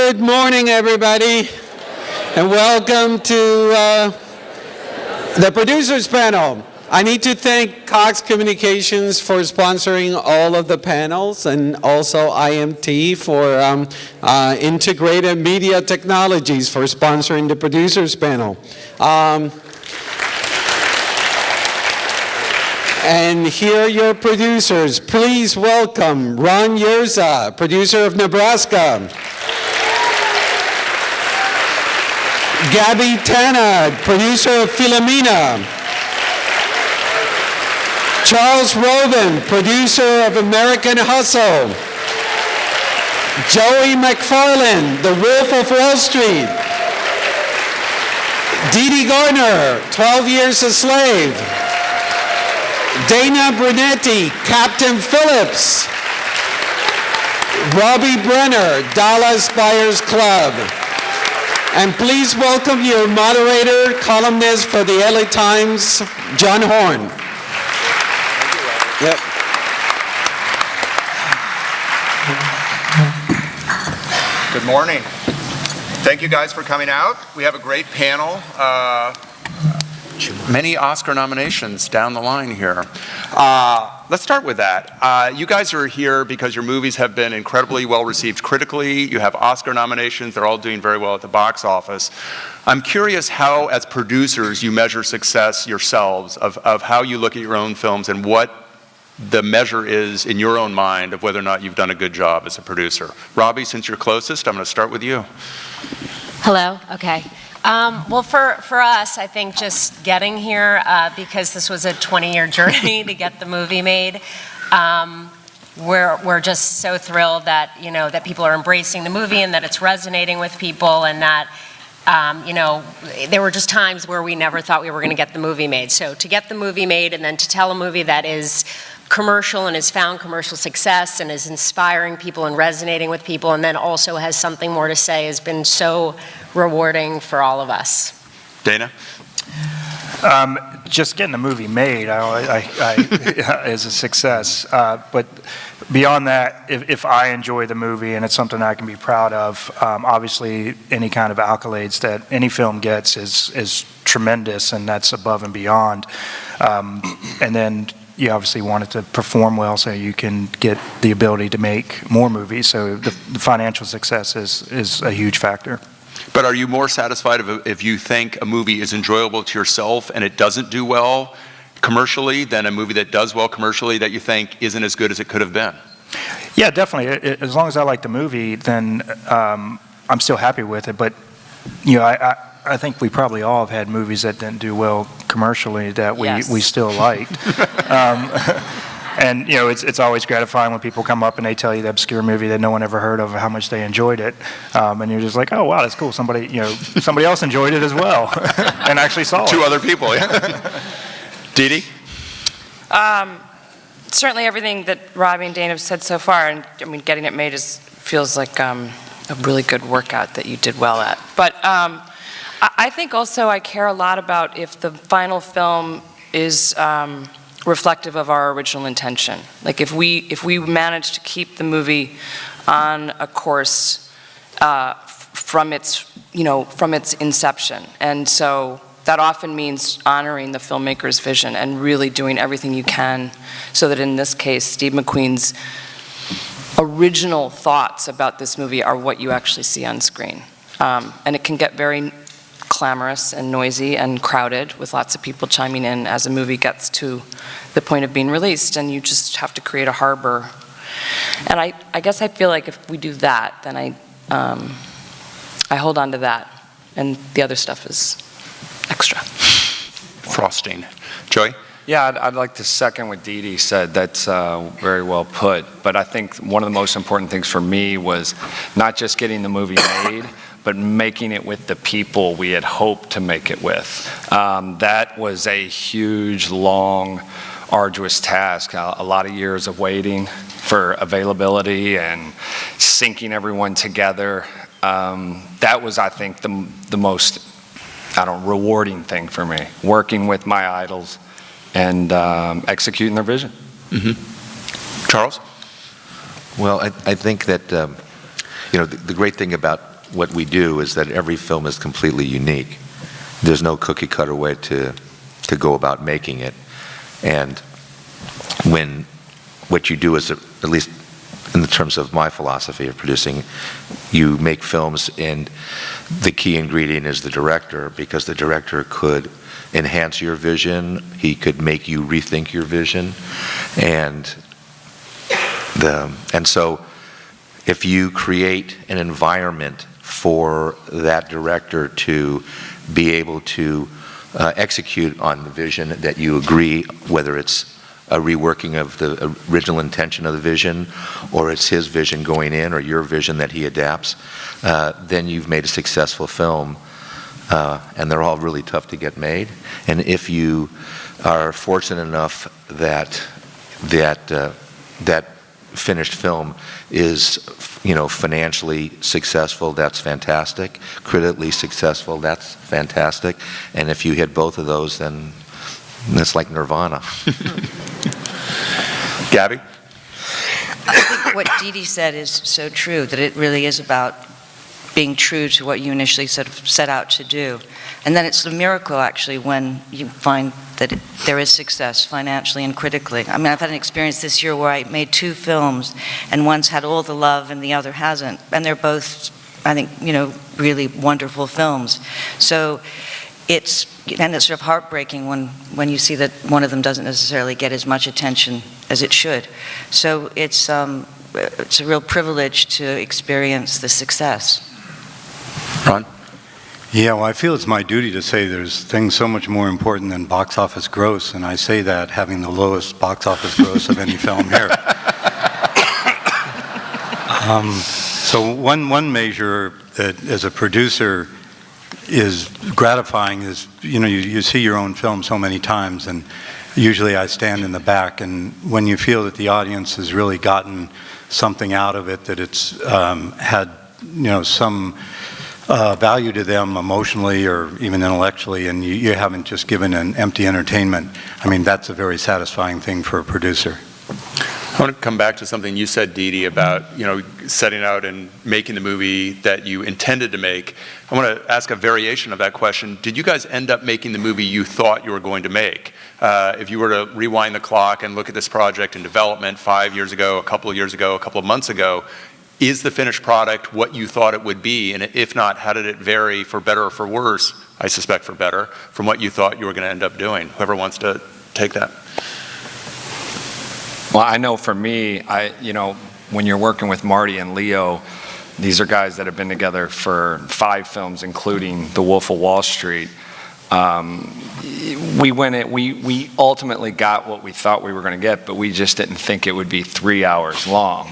Good morning, everybody, and welcome to the producers panel. I need to thank Cox Communications for sponsoring all of the panels, and also IMT for Integrated Media Technologies for sponsoring the producers panel. And here are your producers. Please welcome Ron Yerza, producer of Nebraska. Gabby Tanad, producer of Philomena. Charles Robin, producer of American Hustle. Joey McFarland, The Wolf of Wall Street. Dee Dee Gardner, 12 Years a Slave. Dana Brunetti, Captain Phillips. Robbie Brenner, Dallas Buyers Club. And please welcome your moderator, columnist for the LA Times, John Horn. Yep. Good morning. Thank you guys for coming out. We have a great panel. Many Oscar nominations down the line here. Let's start with that. You guys are here because your movies have been incredibly well received critically. You have Oscar nominations. They're all doing very well at the box office. I'm curious how, as producers, you measure success yourselves, of how you look at your own films and what the measure is in your own mind of whether or not you've done a good job as a producer. Robbie, since you're closest, I'm going to start with you. Hello, okay. Well, for us, I think just getting here, because this was a 20-year journey to get the movie made, we're just so thrilled that, you know, that people are embracing the movie and that it's resonating with people, and that, you know, there were just times where we never thought we were going to get the movie made. So to get the movie made and then to tell a movie that is commercial and has found commercial success and is inspiring people and resonating with people, and then also has something more to say, has been so rewarding for all of us. Dana? Just getting the movie made is a success. But beyond that, if I enjoy the movie and it's something I can be proud of, obviously any kind of accolades that any film gets is tremendous, and that's above and beyond. And then you obviously want it to perform well so you can get the ability to make more movies. So the financial success is a huge factor. But are you more satisfied if you think a movie is enjoyable to yourself and it doesn't do well commercially than a movie that does well commercially that you think isn't as good as it could have been? Yeah, definitely. As long as I like the movie, then I'm still happy with it. But you know, I think we probably all have had movies that didn't do well commercially that we still liked. And you know, it's always gratifying when people come up and they tell you the obscure movie that no one ever heard of, how much they enjoyed it, and you're just like, oh wow, that's cool. Somebody else enjoyed it as well, and actually saw it. Two other people, yeah. Dee Dee? Certainly everything that Robbie and Dana have said so far, and I mean, getting it made feels like a really good workout that you did well at. But I think also I care a lot about if the final film is reflective of our original intention. Like if we manage to keep the movie on a course from its inception, and so that often means honoring the filmmaker's vision and really doing everything you can so that in this case Steve McQueen's original thoughts about this movie are what you actually see on screen. And it can get very clamorous and noisy and crowded with lots of people chiming in as a movie gets to the point of being released, and you just have to create a harbor. And I guess I feel like if we do that, then I hold on to that, and the other stuff is extra. Frosting. Joey? Yeah, I'd like to second what Dee Dee said. That's very well put. But I think one of the most important things for me was not just getting the movie made, but making it with the people we had hoped to make it with. That was a huge, long, arduous task. A lot of years of waiting for availability and syncing everyone together. That was, I think, the most, rewarding thing for me. Working with my idols and executing their vision. Mm-hmm. Charles? Well, I think that, the great thing about what we do is that every film is completely unique. There's no cookie cutter way to go about making it. And when what you do is, at least in the terms of my philosophy of producing, you make films and the key ingredient is the director, because the director could enhance your vision, he could make you rethink your vision, and so if you create an environment for that director to be able to execute on the vision that you agree, whether it's a reworking of the original intention of the vision, or it's his vision going in, or your vision that he adapts, then you've made a successful film. And they're all really tough to get made. And if you are fortunate enough that that finished film is, financially successful, that's fantastic. Critically successful, that's fantastic. And if you hit both of those, then it's like nirvana. Gabby? I think what Dee Dee said is so true, that it really is about being true to what you initially set out to do. And then it's a miracle, actually, when you find that there is success financially and critically. I mean, I've had an experience this year where I made 2 films, and one's had all the love and the other hasn't. And they're both, I think, really wonderful films. So it's sort of heartbreaking when you see that one of them doesn't necessarily get as much attention as it should. So it's a real privilege to experience the success. Ron? Yeah, well, I feel it's my duty to say there's things so much more important than box office gross, and I say that having the lowest box office gross of any film here. So one measure that, as a producer, is gratifying is, you see your own film so many times, and usually I stand in the back, and when you feel that the audience has really gotten something out of it, that it's had, some value to them emotionally or even intellectually, and you haven't just given an empty entertainment, I mean, that's a very satisfying thing for a producer. I want to come back to something you said, Dee Dee, about setting out and making the movie that you intended to make. I want to ask a variation of that question. Did you guys end up making the movie you thought you were going to make? If you were to rewind the clock and look at this project in development 5 years ago, a couple of years ago, a couple of months ago, is the finished product what you thought it would be? And if not, how did it vary, for better or for worse, I suspect for better, from what you thought you were going to end up doing? Whoever wants to take that. Well, I know for me, when you're working with Marty and Leo, these are guys that have been together for 5 films, including The Wolf of Wall Street. We ultimately got what we thought we were going to get, but we just didn't think it would be 3 hours long.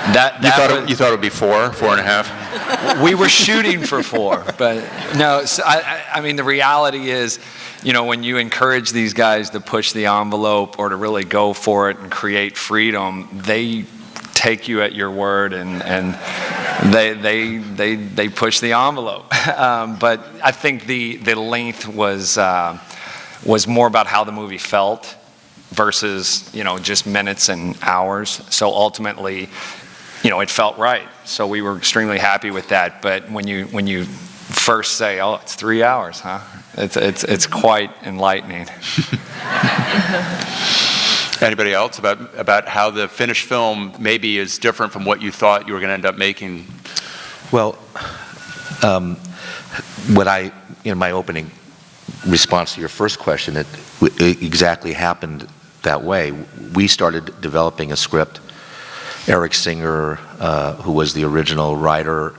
You thought it would be 4.5? We were shooting for 4, but no. So I mean, the reality is, when you encourage these guys to push the envelope or to really go for it and create freedom, they take you at your word and they push the envelope. But I think the length was more about how the movie felt versus just minutes and hours. So ultimately, it felt right. So we were extremely happy with that. But when you first say, "Oh, it's 3 hours, huh?" It's quite enlightening. Anybody else about how the finished film maybe is different from what you thought you were going to end up making? Well, in my opening response to your first question, it exactly happened that way. We started developing a script. Eric Singer, who was the original writer,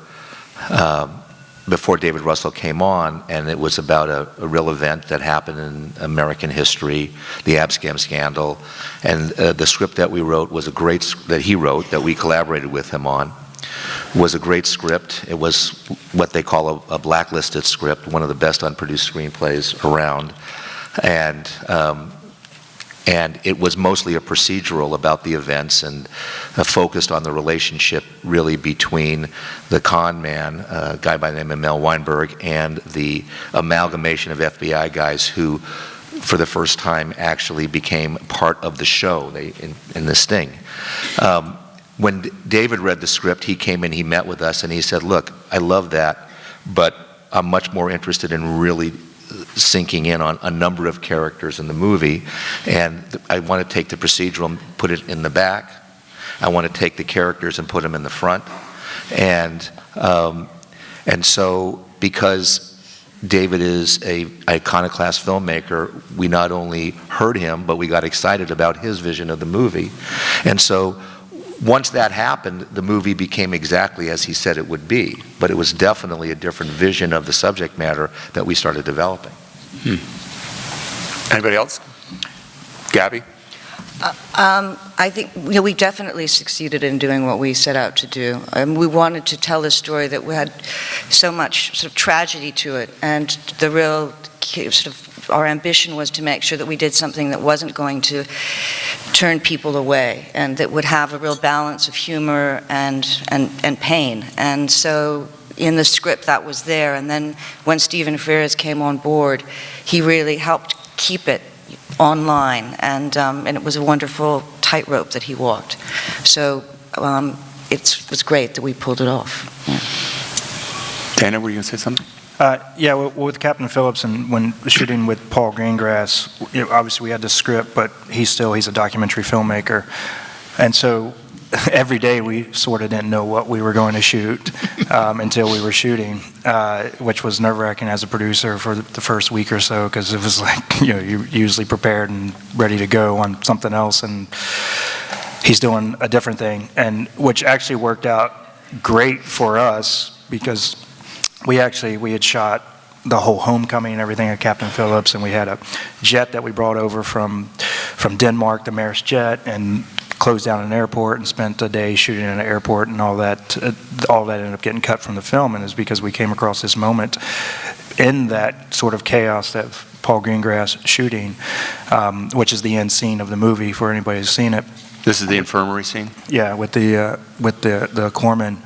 before David Russell came on, and it was about a real event that happened in American history, the Abscam scandal, and the script that we wrote was that he wrote, that we collaborated with him on, was a great script. It was what they call a blacklisted script, one of the best unproduced screenplays around, and it was mostly a procedural about the events and focused on the relationship really between the con man, a guy by the name of Mel Weinberg, and the amalgamation of FBI guys who, for the first time, actually became part of the show in the sting. when David read the script, he came in, he met with us, and he said, look, I love that, but I'm much more interested in really sinking in on a number of characters in the movie, and I want to take the procedural and put it in the back. I want to take the characters and put them in the front. And so because David is an iconoclast filmmaker, we not only heard him, but we got excited about his vision of the movie. And so once that happened, the movie became exactly as he said it would be. But it was definitely a different vision of the subject matter that we started developing. Anybody else? Gabby? I think we definitely succeeded in doing what we set out to do. We wanted to tell a story that had so much sort of tragedy to it, and the real sort of our ambition was to make sure that we did something that wasn't going to turn people away, and that would have a real balance of humor and pain. And so in the script that was there, and then when Stephen Frears came on board, he really helped keep it online, and it was a wonderful tightrope that he walked. So it was great that we pulled it off. Yeah. Dana, were you going to say something? Yeah, with Captain Phillips and when shooting with Paul Greengrass, obviously we had the script, but he's a documentary filmmaker. And so every day we sort of didn't know what we were going to shoot until we were shooting, which was nerve-wracking as a producer for the first week or so, because it was like, you're usually prepared and ready to go on something else, and he's doing a different thing, and which actually worked out great for us, because we had shot the whole homecoming and everything at Captain Phillips, and we had a jet that we brought over from Denmark, the Maersk jet, and closed down an airport and spent a day shooting in an airport, and all that ended up getting cut from the film, and it's because we came across this moment in that sort of chaos that Paul Greengrass shooting, which is the end scene of the movie for anybody who's seen it. This is the infirmary scene? Yeah, with the corpsman.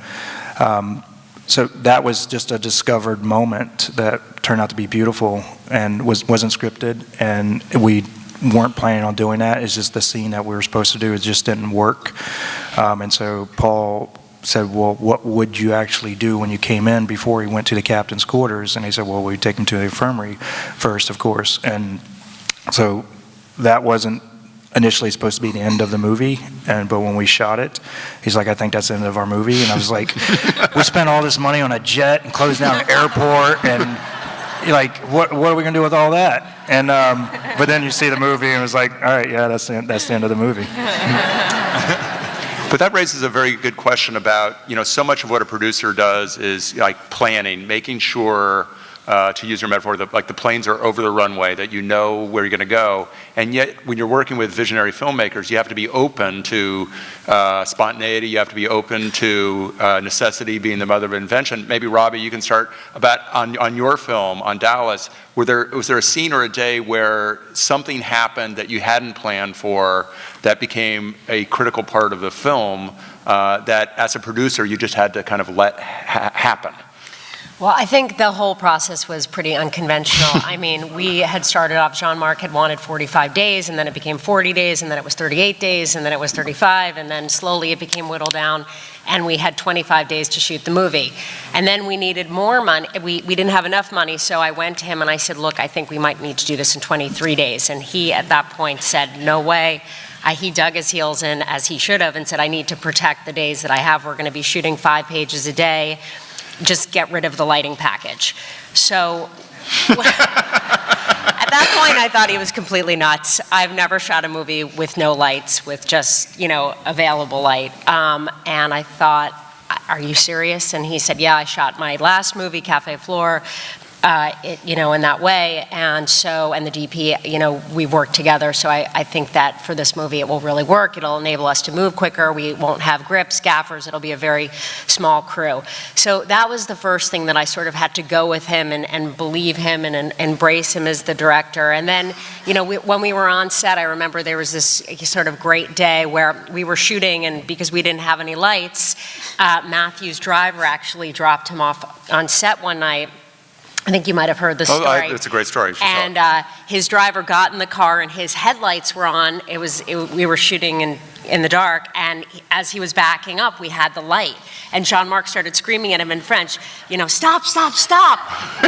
So that was just a discovered moment that turned out to be beautiful and wasn't scripted, and we weren't planning on doing that. It's just the scene that we were supposed to do. It just didn't work. And so Paul said, well, what would you actually do when you came in before he went to the captain's quarters? And he said, well, we'd take him to the infirmary first, of course. And so that wasn't initially supposed to be the end of the movie, but when we shot it, he's like, I think that's the end of our movie. And I was like, we spent all this money on a jet and closed down an airport, and you're like, what are we going to do with all that? And but then you see the movie and it was like, all right, yeah, that's the end of the movie. But that raises a very good question about, so much of what a producer does is like planning, making sure, to use your metaphor, the planes are over the runway, that you know where you're going to go. And yet, when you're working with visionary filmmakers, you have to be open to spontaneity. You have to be open to necessity being the mother of invention. Maybe, Robbie, you can start about on your film, on Dallas. Was there a scene or a day where something happened that you hadn't planned for that became a critical part of the film that, as a producer, you just had to kind of let happen? Well, I think the whole process was pretty unconventional. I mean, we had started off, Jean-Marc had wanted 45 days, and then it became 40 days, and then it was 38 days, and then it was 35, and then slowly it became whittled down, and we had 25 days to shoot the movie. And then we needed more money. We didn't have enough money, so I went to him and I said, look, I think we might need to do this in 23 days. And he, at that point, said, no way. He dug his heels in, as he should have, and said, I need to protect the days that I have. We're going to be shooting 5 pages a day. Just get rid of the lighting package. So at that point, I thought he was completely nuts. I've never shot a movie with no lights, with just, available light. And I thought, are you serious? And he said, yeah, I shot my last movie, Café Flore, in that way. And the DP, we worked together. So I think that for this movie, it will really work. It'll enable us to move quicker. We won't have grips, gaffers. It'll be a very small crew. So that was the first thing that I sort of had to go with him and believe him and embrace him as the director. And then, when we were on set, I remember there was this sort of great day where we were shooting, and because we didn't have any lights, Matthew's driver actually dropped him off on set one night. I think you might have heard the story. It's a great story. You should tell it. And his driver got in the car and his headlights were on. We were shooting in the dark, and as he was backing up, we had the light. And Jean-Marc started screaming at him in French, you know, stop, stop, stop.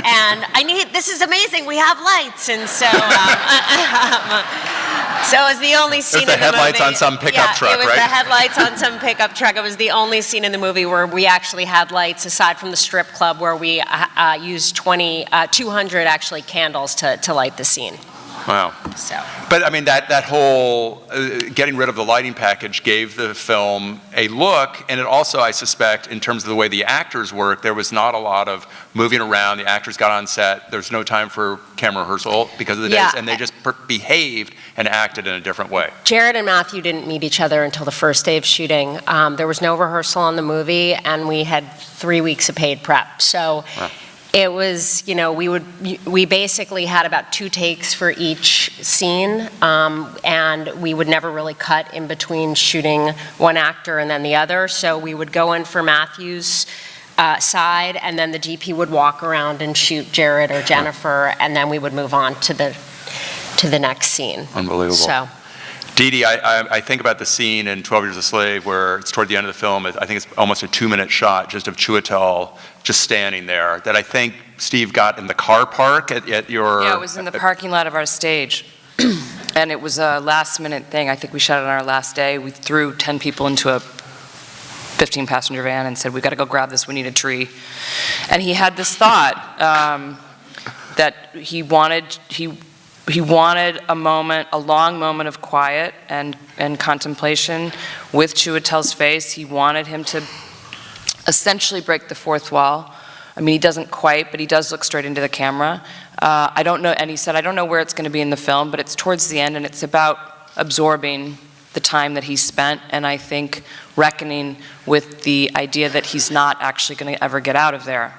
And this is amazing, we have lights. And so, so it was the only scene in the movie. It was the headlights on some pickup truck, it was right? the headlights on some pickup truck. It was the only scene in the movie where we actually had lights, aside from the strip club where we used 200 actually candles to light the scene. Wow. So. But I mean, that whole getting rid of the lighting package gave the film a look, and it also, I suspect, in terms of the way the actors work, there was not a lot of moving around. The actors got on set. There was no time for camera rehearsal because of the days, and they just behaved and acted in a different way. Jared and Matthew didn't meet each other until the first day of shooting. There was no rehearsal on the movie, and we had 3 weeks of paid prep. So. Wow. It was, you know, we basically had about 2 takes for each scene, and we would never really cut in between shooting one actor and then the other. So we would go in for Matthew's side, and then the DP would walk around and shoot Jared or Jennifer, and then we would move on to the next scene. Unbelievable. So. Dee Dee, I think about the scene in 12 Years a Slave where it's toward the end of the film. I think it's almost a 2-minute shot just of Chiwetel just standing there that I think Steve got in the car park at your... Yeah, it was in the parking lot of our stage. And it was a last-minute thing. I think we shot it on our last day. We threw 10 people into a 15-passenger van and said, we got to go grab this, we need a tree. And he had this thought that he wanted a moment, a long moment of quiet and contemplation with Chiwetel's face. He wanted him to essentially break the fourth wall. I mean, he doesn't quite, but he does look straight into the camera. I don't know, and he said, I don't know where it's going to be in the film, but it's towards the end, and it's about absorbing the time that he spent, and I think reckoning with the idea that he's not actually going to ever get out of there.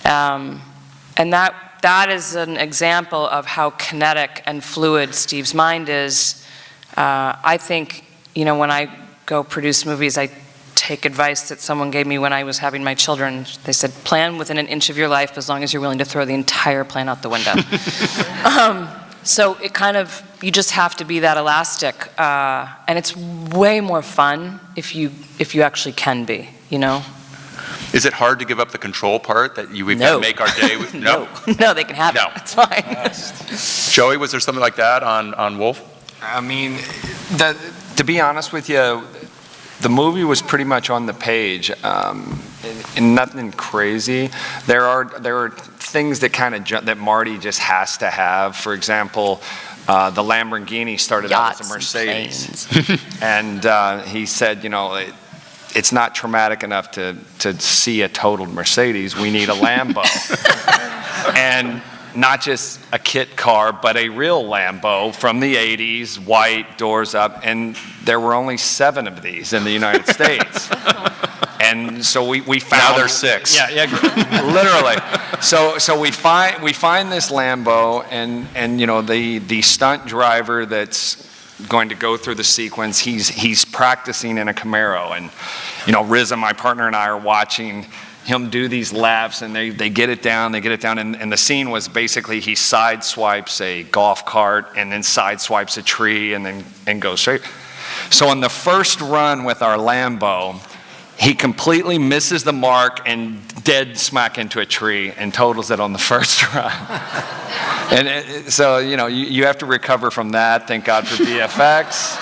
And that is an example of how kinetic and fluid Steve's mind is. I think, you know, when I go produce movies, I take advice that someone gave me when I was having my children. They said, plan within an inch of your life as long as you're willing to throw the entire plan out the window. So it kind of, you just have to be that elastic. And it's way more fun if you actually can be, you know? Is it hard to give up the control part that we've got to make our day with? No. No, they can have it. It's fine. Joey, was there something like that on Wolf? I mean, to be honest with you, the movie was pretty much on the page, and nothing crazy. There are things that that Marty just has to have. For example, the Lamborghini started out as a Mercedes, and he said, you know, it's not traumatic enough to see a totaled Mercedes. We need a Lambo. And not just a kit car, but a real Lambo from the 80s, white, doors up, and there were only 7 of these in the United States. And so we found... Now there's 6. Yeah, literally. So we find this Lambo, and you know, the stunt driver that's going to go through the sequence, he's practicing in a Camaro, and you know, Riza, my partner, and I are watching him do these laps, and they get it down, and the scene was basically he sideswipes a golf cart and then sideswipes a tree and goes straight. So on the first run with our Lambo, he completely misses the mark and dead smack into a tree and totals it on the first run. And so, you know, you have to recover from that. Thank God for VFX.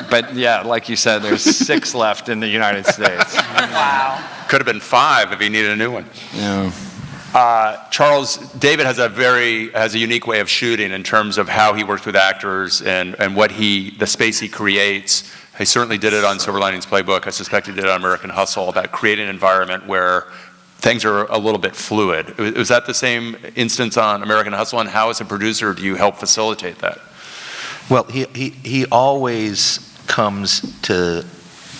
But yeah, like you said, there's 6 left in the United States. Wow. Could have been 5 if he needed a new one. Yeah. Charles, David has a unique way of shooting in terms of how he works with actors and the space he creates. He certainly did it on Silver Linings Playbook. I suspect he did it on American Hustle, about creating an environment where things are a little bit fluid. Was that the same instance on American Hustle, and how as a producer do you help facilitate that? Well, he always comes to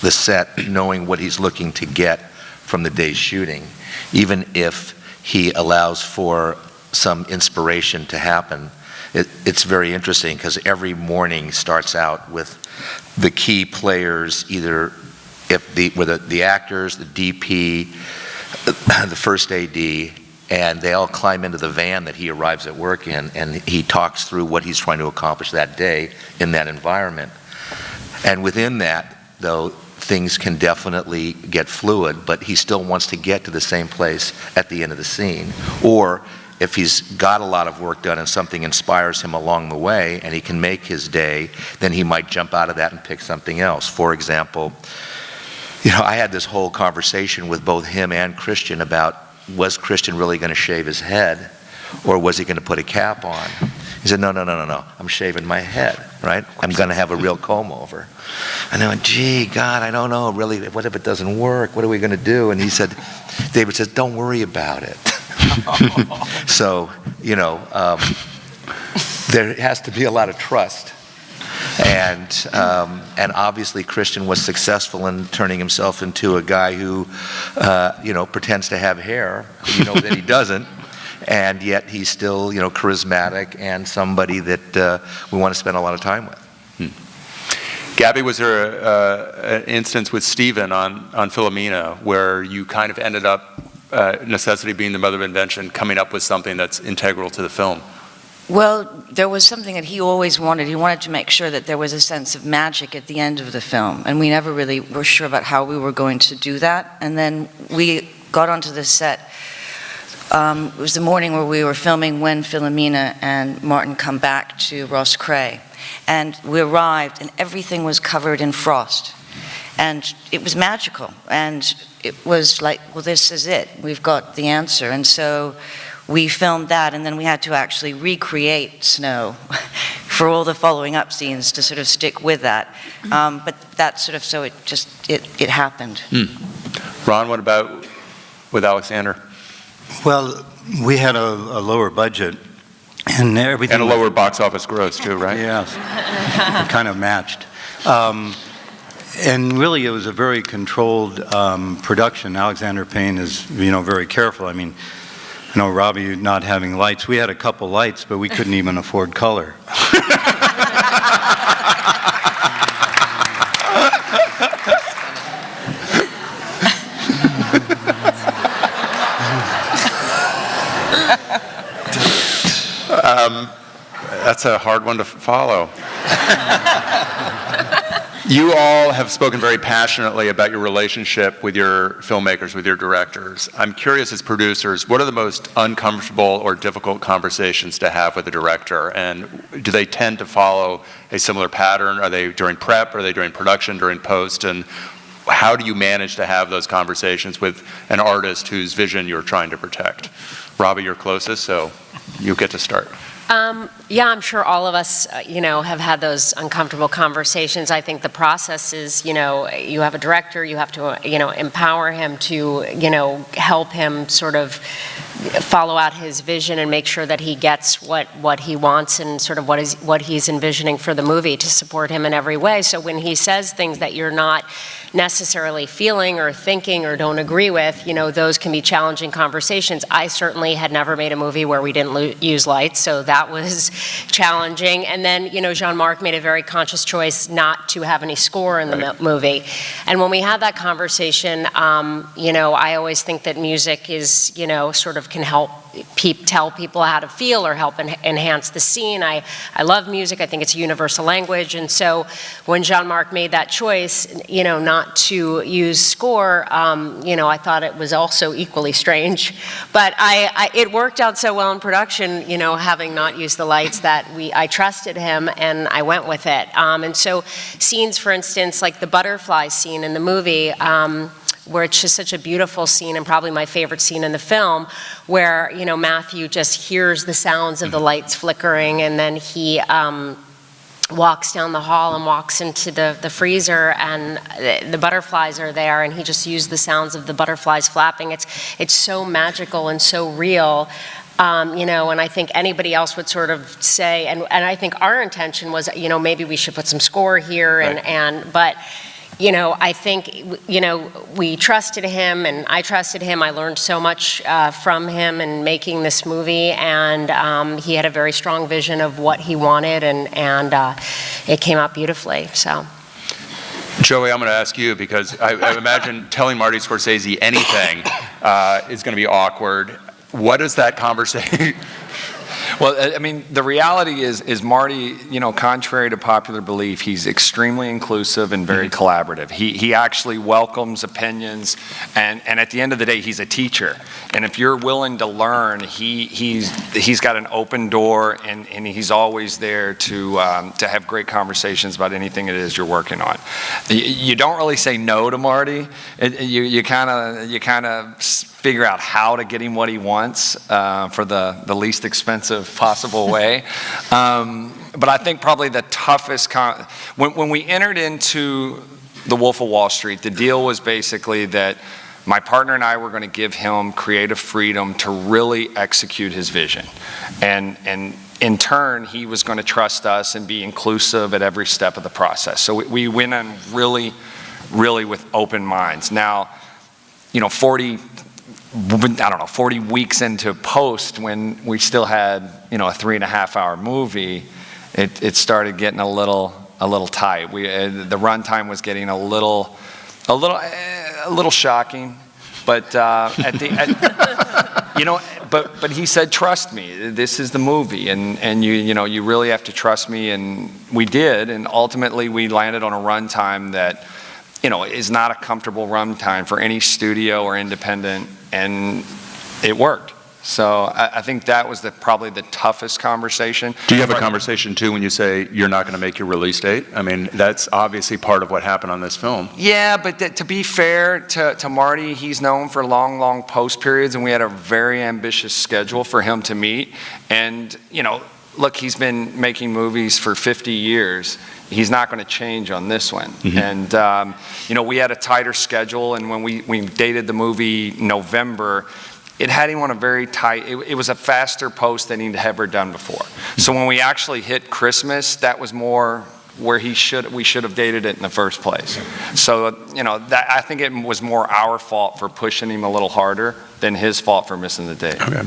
the set knowing what he's looking to get from the day's shooting, even if he allows for some inspiration to happen. It's very interesting because every morning starts out with the key players, either with the actors, the DP, the first AD, and they all climb into the van that he arrives at work in, and he talks through what he's trying to accomplish that day in that environment. And within that, though, things can definitely get fluid, but he still wants to get to the same place at the end of the scene. Or if he's got a lot of work done and something inspires him along the way and he can make his day, then he might jump out of that and pick something else. For example, I had this whole conversation with both him and Christian about, was Christian really going to shave his head, or was he going to put a cap on? He said, no, I'm shaving my head, right? I'm going to have a real comb over. And I went, gee, God, I don't know, really, what if it doesn't work? What are we going to do? And he said, David says, don't worry about it. So, there has to be a lot of trust. And obviously Christian was successful in turning himself into a guy who, pretends to have hair, that he doesn't. And yet he's still, charismatic and somebody that we want to spend a lot of time with. Gabby, was there an instance with Stephen on Philomena where you kind of ended up, necessity being the mother of invention, coming up with something that's integral to the film? Well, there was something that he always wanted. He wanted to make sure that there was a sense of magic at the end of the film, and we never really were sure about how we were going to do that. And then we got onto the set. It was the morning where we were filming when Philomena and Martin come back to Ross Cray. And we arrived, and everything was covered in frost. And it was magical. And it was like, well, this is it. We've got the answer. And so we filmed that, and then we had to actually recreate snow for all the following up scenes to sort of stick with that. But that sort of, so it happened. Ron, what about with Alexander? Well, we had a lower budget, and everything. And a lower box office gross too, right? Yes, it kind of matched. And really, it was a very controlled production. Alexander Payne is, very careful. I mean, Robbie not having lights. We had a couple lights, but we couldn't even afford color. That's a hard one to follow. You all have spoken very passionately about your relationship with your filmmakers, with your directors. I'm curious, as producers, what are the most uncomfortable or difficult conversations to have with a director? And do they tend to follow a similar pattern? Are they during prep? Are they during production, during post? And how do you manage to have those conversations with an artist whose vision you're trying to protect? Robbie, you're closest, so you get to start. Yeah, I'm sure all of us, have had those uncomfortable conversations. I think the process is, you have a director, you have to, empower him to, help him sort of follow out his vision and make sure that he gets what he wants and sort of what he's envisioning for the movie, to support him in every way. So when he says things that you're not necessarily feeling or thinking or don't agree with, those can be challenging conversations. I certainly had never made a movie where we didn't use lights, so that was challenging. And then, Jean-Marc made a very conscious choice not to have any score in the movie. And when we had that conversation, I always think that music is, sort of can help tell people how to feel or help enhance the scene. I love music. I think it's a universal language. And so when Jean-Marc made that choice, not to use score, I thought it was also equally strange. But it worked out so well in production, having not used the lights, that I trusted him and I went with it. And so scenes, for instance, like the butterfly scene in the movie, where it's just such a beautiful scene, and probably my favorite scene in the film, where, Matthew just hears the sounds of the lights flickering, and then he walks down the hall and walks into the freezer, and the butterflies are there, and he just used the sounds of the butterflies flapping. It's so magical and so real. And I think anybody else would sort of say, and I think our intention was, maybe we should put some score here, but I think, we trusted him, and I trusted him. I learned so much from him in making this movie, and he had a very strong vision of what he wanted, and it came out beautifully, so. Joey, I'm going to ask you, because I imagine telling Marty Scorsese anything is going to be awkward. what is that conversation? Well, I mean, the reality is Marty, contrary to popular belief, he's extremely inclusive and very collaborative. He actually welcomes opinions, and at the end of the day, he's a teacher. And if you're willing to learn, he's got an open door, and he's always there to have great conversations about anything it is you're working on. You don't really say no to Marty. You kind of figure out how to get him what he wants for the least expensive possible way. But I think probably the toughest, when we entered into The Wolf of Wall Street, the deal was basically that my partner and I were going to give him creative freedom to really execute his vision. And in turn, he was going to trust us and be inclusive at every step of the process. So we went in really, really with open minds. Now, 40 weeks into post, when we still had, a 3.5-hour movie, it started getting a little tight. The runtime was getting a little shocking, but but he said, trust me, this is the movie, and you really have to trust me, and we did, and ultimately we landed on a runtime that is not a comfortable runtime for any studio or independent, and it worked. So I think that was probably the toughest conversation. Do you have a conversation too when you say you're not going to make your release date? I mean, that's obviously part of what happened on this film. Yeah, but to be fair to Marty, he's known for long post periods, and we had a very ambitious schedule for him to meet. And, look, he's been making movies for 50 years. He's not going to change on this one. Mm-hmm. And, we had a tighter schedule, and when we dated the movie November, it had him on a very tight, it was a faster post than he'd ever done before. So when we actually hit Christmas, that was more where we should have dated it in the first place. So, that I think it was more our fault for pushing him a little harder than his fault for missing the date. Okay.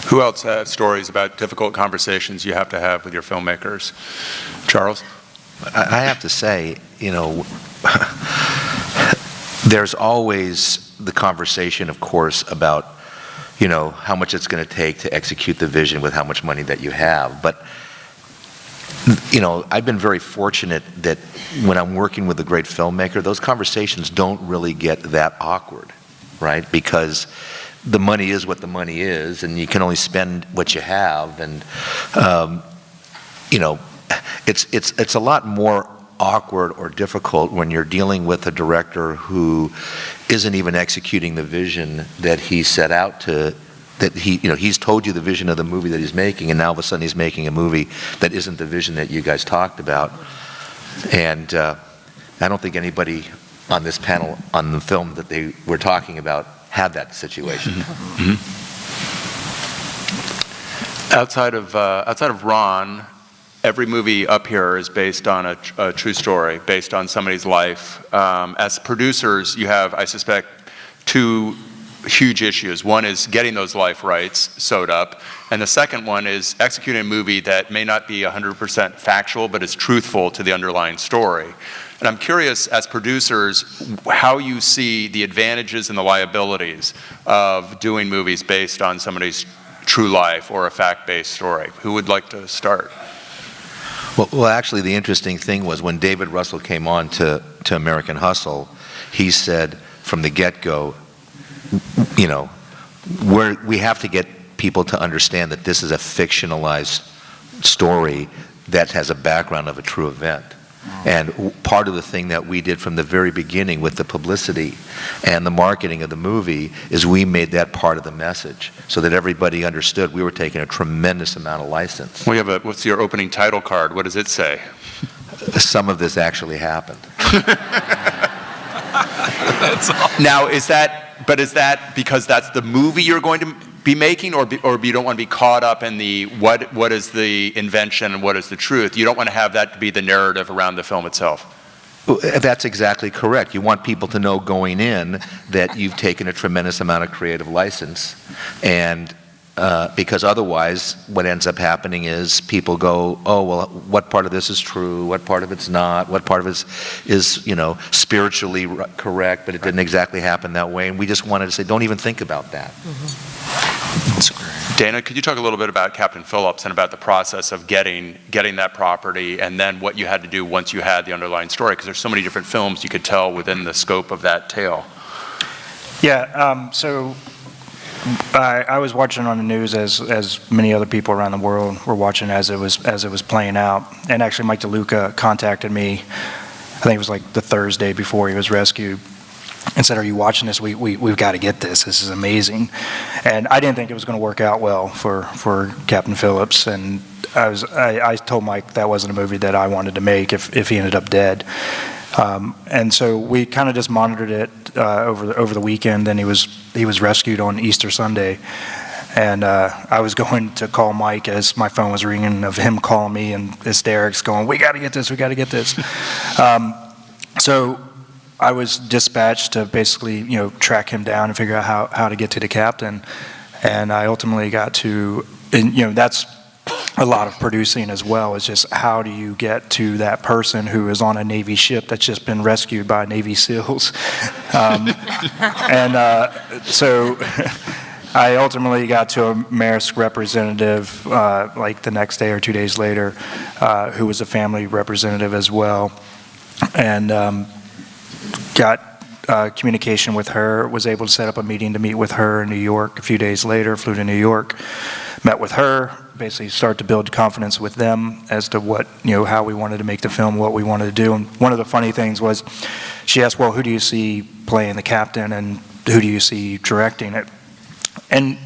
Who else has stories about difficult conversations you have to have with your filmmakers? Charles? I have to say, there's always the conversation, of course, about how much it's going to take to execute the vision with how much money that you have. But, I've been very fortunate that when I'm working with a great filmmaker, those conversations don't really get that awkward, right? Because the money is what the money is, and you can only spend what you have. And, it's a lot more awkward or difficult when you're dealing with a director who isn't even executing the vision that he set out to, that he's told you the vision of the movie that he's making, and now all of a sudden he's making a movie that isn't the vision that you guys talked about. And I don't think anybody on this panel on the film that they were talking about had that situation. Mm-hmm. Outside of Ron, every movie up here is based on a true story, based on somebody's life. As producers, you have, I suspect, two huge issues. One is getting those life rights sewed up, and the second one is executing a movie that may not be 100% factual, but is truthful to the underlying story. And I'm curious, as producers, how you see the advantages and the liabilities of doing movies based on somebody's true life or a fact-based story. Who would like to start? Well, actually, the interesting thing was when David Russell came on to American Hustle, he said from the get-go, we have to get people to understand that this is a fictionalized story that has a background of a true event. And part of the thing that we did from the very beginning with the publicity and the marketing of the movie is we made that part of the message so that everybody understood we were taking a tremendous amount of license. We have what's your opening title card? What does it say? Some of this actually happened. That's awesome. Now, is that because that's the movie you're going to be making, or you don't want to be caught up in the what is the invention and what is the truth? You don't want to have that to be the narrative around the film itself. That's exactly correct. You want people to know going in that you've taken a tremendous amount of creative license, and because otherwise what ends up happening is people go, oh, well, what part of this is true, what part of it's not, what part of it is spiritually correct, but it didn't exactly happen that way. And we just wanted to say, don't even think about that. Mm-hmm. That's great. Dana, could you talk a little bit about Captain Phillips and about the process of getting that property, and then what you had to do once you had the underlying story? Because there's so many different films you could tell within the scope of that tale. Yeah, so I was watching on the news as many other people around the world were watching as it was playing out. And actually, Mike DeLuca contacted me, I think it was like the Thursday before he was rescued, and said, "Are you watching this? We've got to get this. This is amazing." And I didn't think it was going to work out well for Captain Phillips. And I told Mike that wasn't a movie that I wanted to make if he ended up dead. And so we kind of just monitored it over the weekend. Then he was rescued on Easter Sunday, and I was going to call Mike as my phone was ringing of him calling me in hysterics, going, "We got to get this, we got to get this." So I was dispatched to basically track him down and figure out how to get to the captain, and I ultimately got to, and that's a lot of producing as well, is just how do you get to that person who is on a Navy ship that's just been rescued by Navy SEALs. So I ultimately got to a Maersk representative like the next day or 2 days later, who was a family representative as well, and got communication with her, was able to set up a meeting to meet with her in New York. A few days later, flew to New York, met with her, basically start to build confidence with them as to what, how we wanted to make the film, what we wanted to do. And one of the funny things was she asked, well, who do you see playing the captain and who do you see directing it? And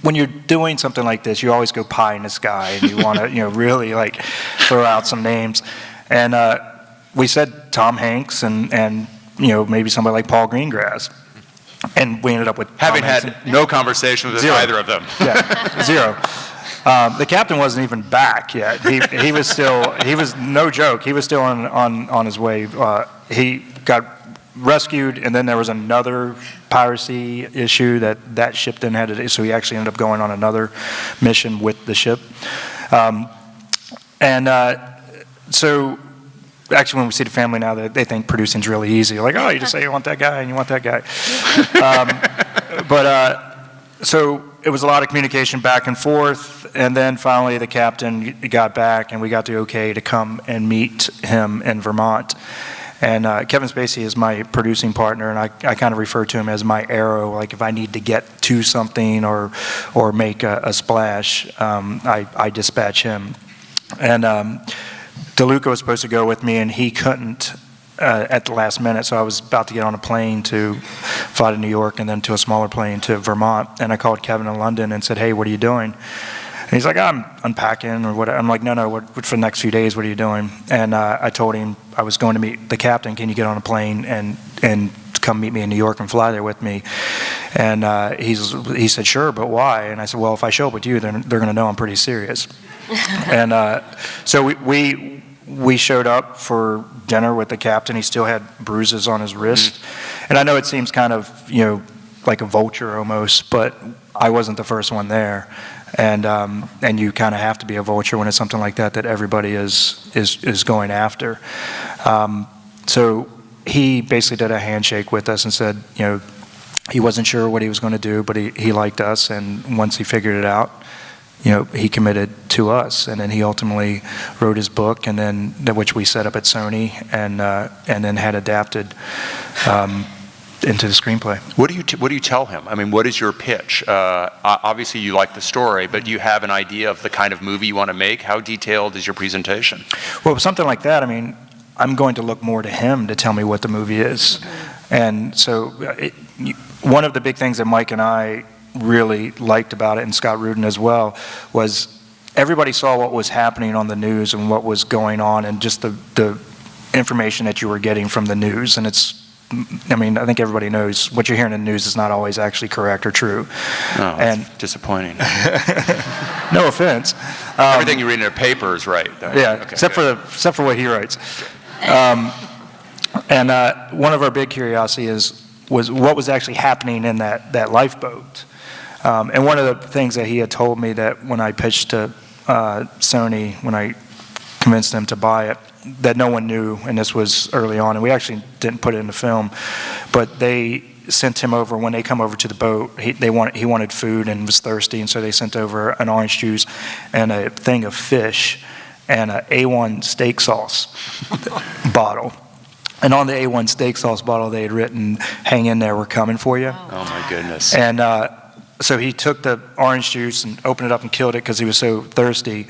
when you're doing something like this, you always go pie in the sky and you want to, really like throw out some names. And we said Tom Hanks and maybe somebody like Paul Greengrass. And we ended up with Having had no conversation with either of them. Yeah, zero. The captain wasn't even back yet. He was no joke. He was still on his way. He got rescued, and then there was another piracy issue that ship then had to do. So he actually ended up going on another mission with the ship. So actually, when we see the family now, they think producing's really easy. Like, oh, you just say you want that guy and you want that guy. So it was a lot of communication back and forth, and then finally the captain got back, and we got the okay to come and meet him in Vermont. And Kevin Spacey is my producing partner, and I kind of refer to him as my arrow. Like if I need to get to something or make a splash, I dispatch him. And DeLuca was supposed to go with me, and he couldn't at the last minute, so I was about to get on a plane to fly to New York and then to a smaller plane to Vermont, and I called Kevin in London and said, hey, what are you doing? And he's like, I'm unpacking or what. I'm like, no, what for the next few days, what are you doing? And I told him I was going to meet the captain. Can you get on a plane and come meet me in New York and fly there with me? And he said, sure, but why? And I said, well, if I show up with you, then they're going to know I'm pretty serious. And so we showed up for dinner with the captain. He still had bruises on his wrist. And I know it seems kind of, like a vulture almost, but I wasn't the first one there. And you kind of have to be a vulture when it's something like that everybody is going after. So he basically did a handshake with us and said, he wasn't sure what he was going to do, but he liked us. And once he figured it out, he committed to us, and then he ultimately wrote his book, and then which we set up at Sony, and then had adapted into the screenplay. What do you tell him? I mean, what is your pitch? Obviously, you like the story, but do you have an idea of the kind of movie you want to make? How detailed is your presentation? Well, something like that, I mean, I'm going to look more to him to tell me what the movie is, and so one of the big things that Mike and I really liked about it, and Scott Rudin as well, was everybody saw what was happening on the news and what was going on, and just the information that you were getting from the news. And I think everybody knows what you're hearing in the news is not always actually correct or true. Oh, and disappointing. No offense. Everything you read in a paper is right, though. Yeah, okay, except for what he writes. And one of our big curiosities was what was actually happening in that lifeboat. And one of the things that he had told me, that when I pitched to Sony, when I convinced them to buy it, that no one knew, and this was early on, and we actually didn't put it in the film, but they sent him over, when they come over to the boat, he wanted food and was thirsty, and so they sent over an orange juice and a thing of fish and an A1 steak sauce bottle. And on the A1 steak sauce bottle, they had written, "Hang in there, we're coming for you." Oh my goodness. And so he took the orange juice and opened it up and killed it because he was so thirsty.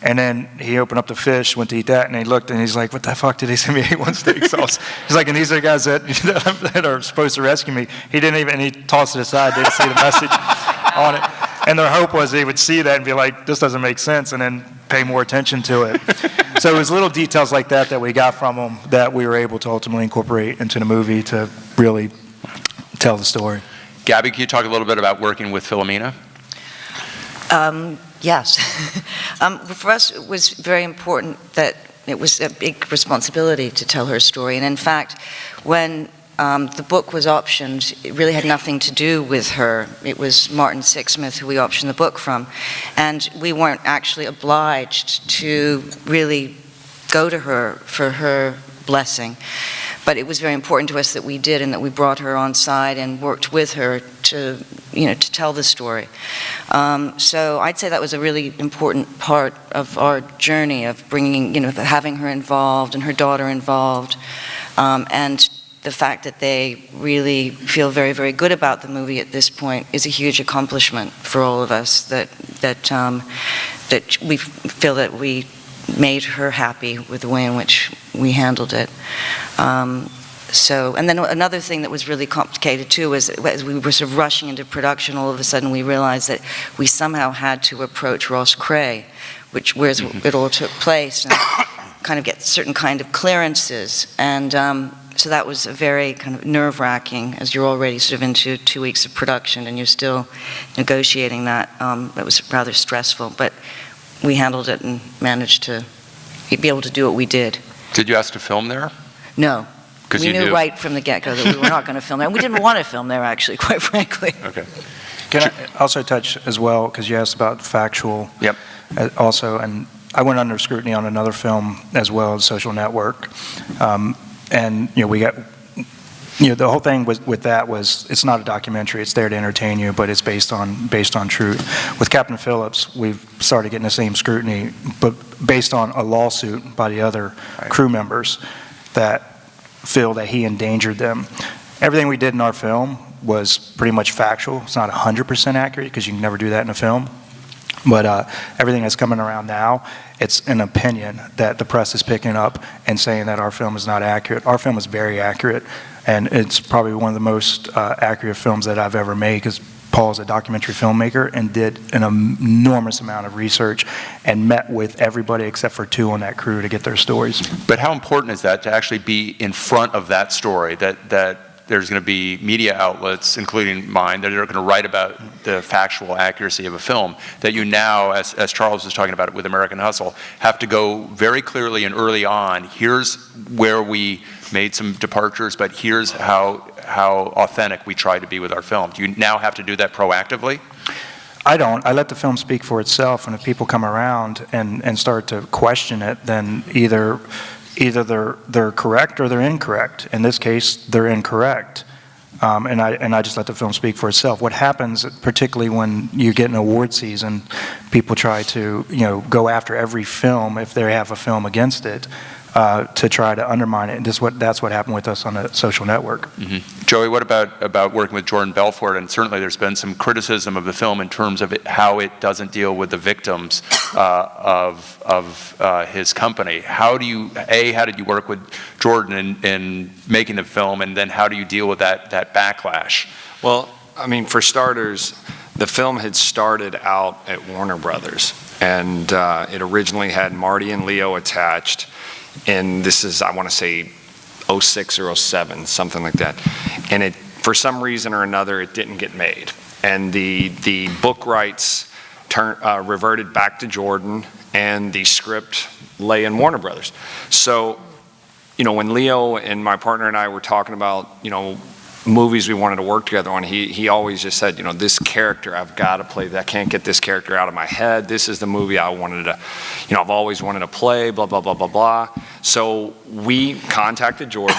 And then he opened up the fish, went to eat that, and he looked and he's like, "What the fuck did they send me A1 steak sauce?" He's like, "And these are the guys that are supposed to rescue me." He didn't even, and he tossed it aside, didn't see the message on it. And their hope was he would see that and be like, "This doesn't make sense," and then pay more attention to it. So it was little details like that that we got from him that we were able to ultimately incorporate into the movie to really tell the story. Gabby, can you talk a little bit about working with Philomena? Yes. For us, it was very important that it was a big responsibility to tell her story. And in fact, when the book was optioned, it really had nothing to do with her. It was Martin Sixsmith who we optioned the book from. And we weren't actually obliged to really go to her for her blessing. But it was very important to us that we did, and that we brought her on side and worked with her to tell the story. So I'd say that was a really important part of our journey of bringing, having her involved and her daughter involved, and the fact that they really feel very, very good about the movie at this point is a huge accomplishment for all of us. That we feel that we made her happy with the way in which we handled it. And then another thing that was really complicated too was, as we were sort of rushing into production, all of a sudden we realized that we somehow had to approach Ross Cray, where it all took place, and kind of get certain kind of clearances. And so that was a very kind of nerve-wracking, as you're already sort of into 2 weeks of production and you're still negotiating that. That was rather stressful, but we handled it and managed to be able to do what we did. Did you ask to film there? No. We knew knew right from the get-go that we were not going to film there. And we didn't want to film there, actually, quite frankly. Okay. Can I also touch as well, because you asked about factual. Yep. Also, and I went under scrutiny on another film as well, Social Network. And we got, the whole thing with that was, it's not a documentary, it's there to entertain you, but it's based on truth. With Captain Phillips, we've started getting the same scrutiny, but based on a lawsuit by the other crew members that feel that he endangered them. Everything we did in our film was pretty much factual. It's not 100% accurate, because you can never do that in a film. But everything that's coming around now, it's an opinion that the press is picking up and saying that our film is not accurate. Our film is very accurate, and it's probably one of the most accurate films that I've ever made, because Paul's a documentary filmmaker and did an enormous amount of research and met with everybody except for 2 on that crew to get their stories. But how important is that to actually be in front of that story, that there's going to be media outlets, including mine, that are going to write about the factual accuracy of a film, that you now, as Charles was talking about it with American Hustle, have to go very clearly and early on, here's where we made some departures, but here's how authentic we try to be with our film. Do you now have to do that proactively? I don't. I let the film speak for itself, and if people come around and start to question it, then either they're correct or they're incorrect. In this case, they're incorrect. And I just let the film speak for itself. What happens, particularly when you get an award season, people try to go after every film if they have a film against it, to try to undermine it. And that's what happened with us on the Social Network. Mm-hmm. Joey, what about working with Jordan Belfort? And certainly there's been some criticism of the film in terms of how it doesn't deal with the victims of his company. How did you work with Jordan in making the film, and then how do you deal with that backlash? Well, I mean, for starters, the film had started out at Warner Brothers, and it originally had Marty and Leo attached. And this is, I want to say, 06 or 07, something like that. And for some reason or another, it didn't get made. And the book rights reverted back to Jordan, and the script lay in Warner Brothers. So, when Leo and my partner and I were talking about, movies we wanted to work together on, he always just said, this character, I've got to play. I can't get this character out of my head. This is the movie I wanted to, I've always wanted to play, blah, blah, blah, blah, blah. So we contacted Jordan,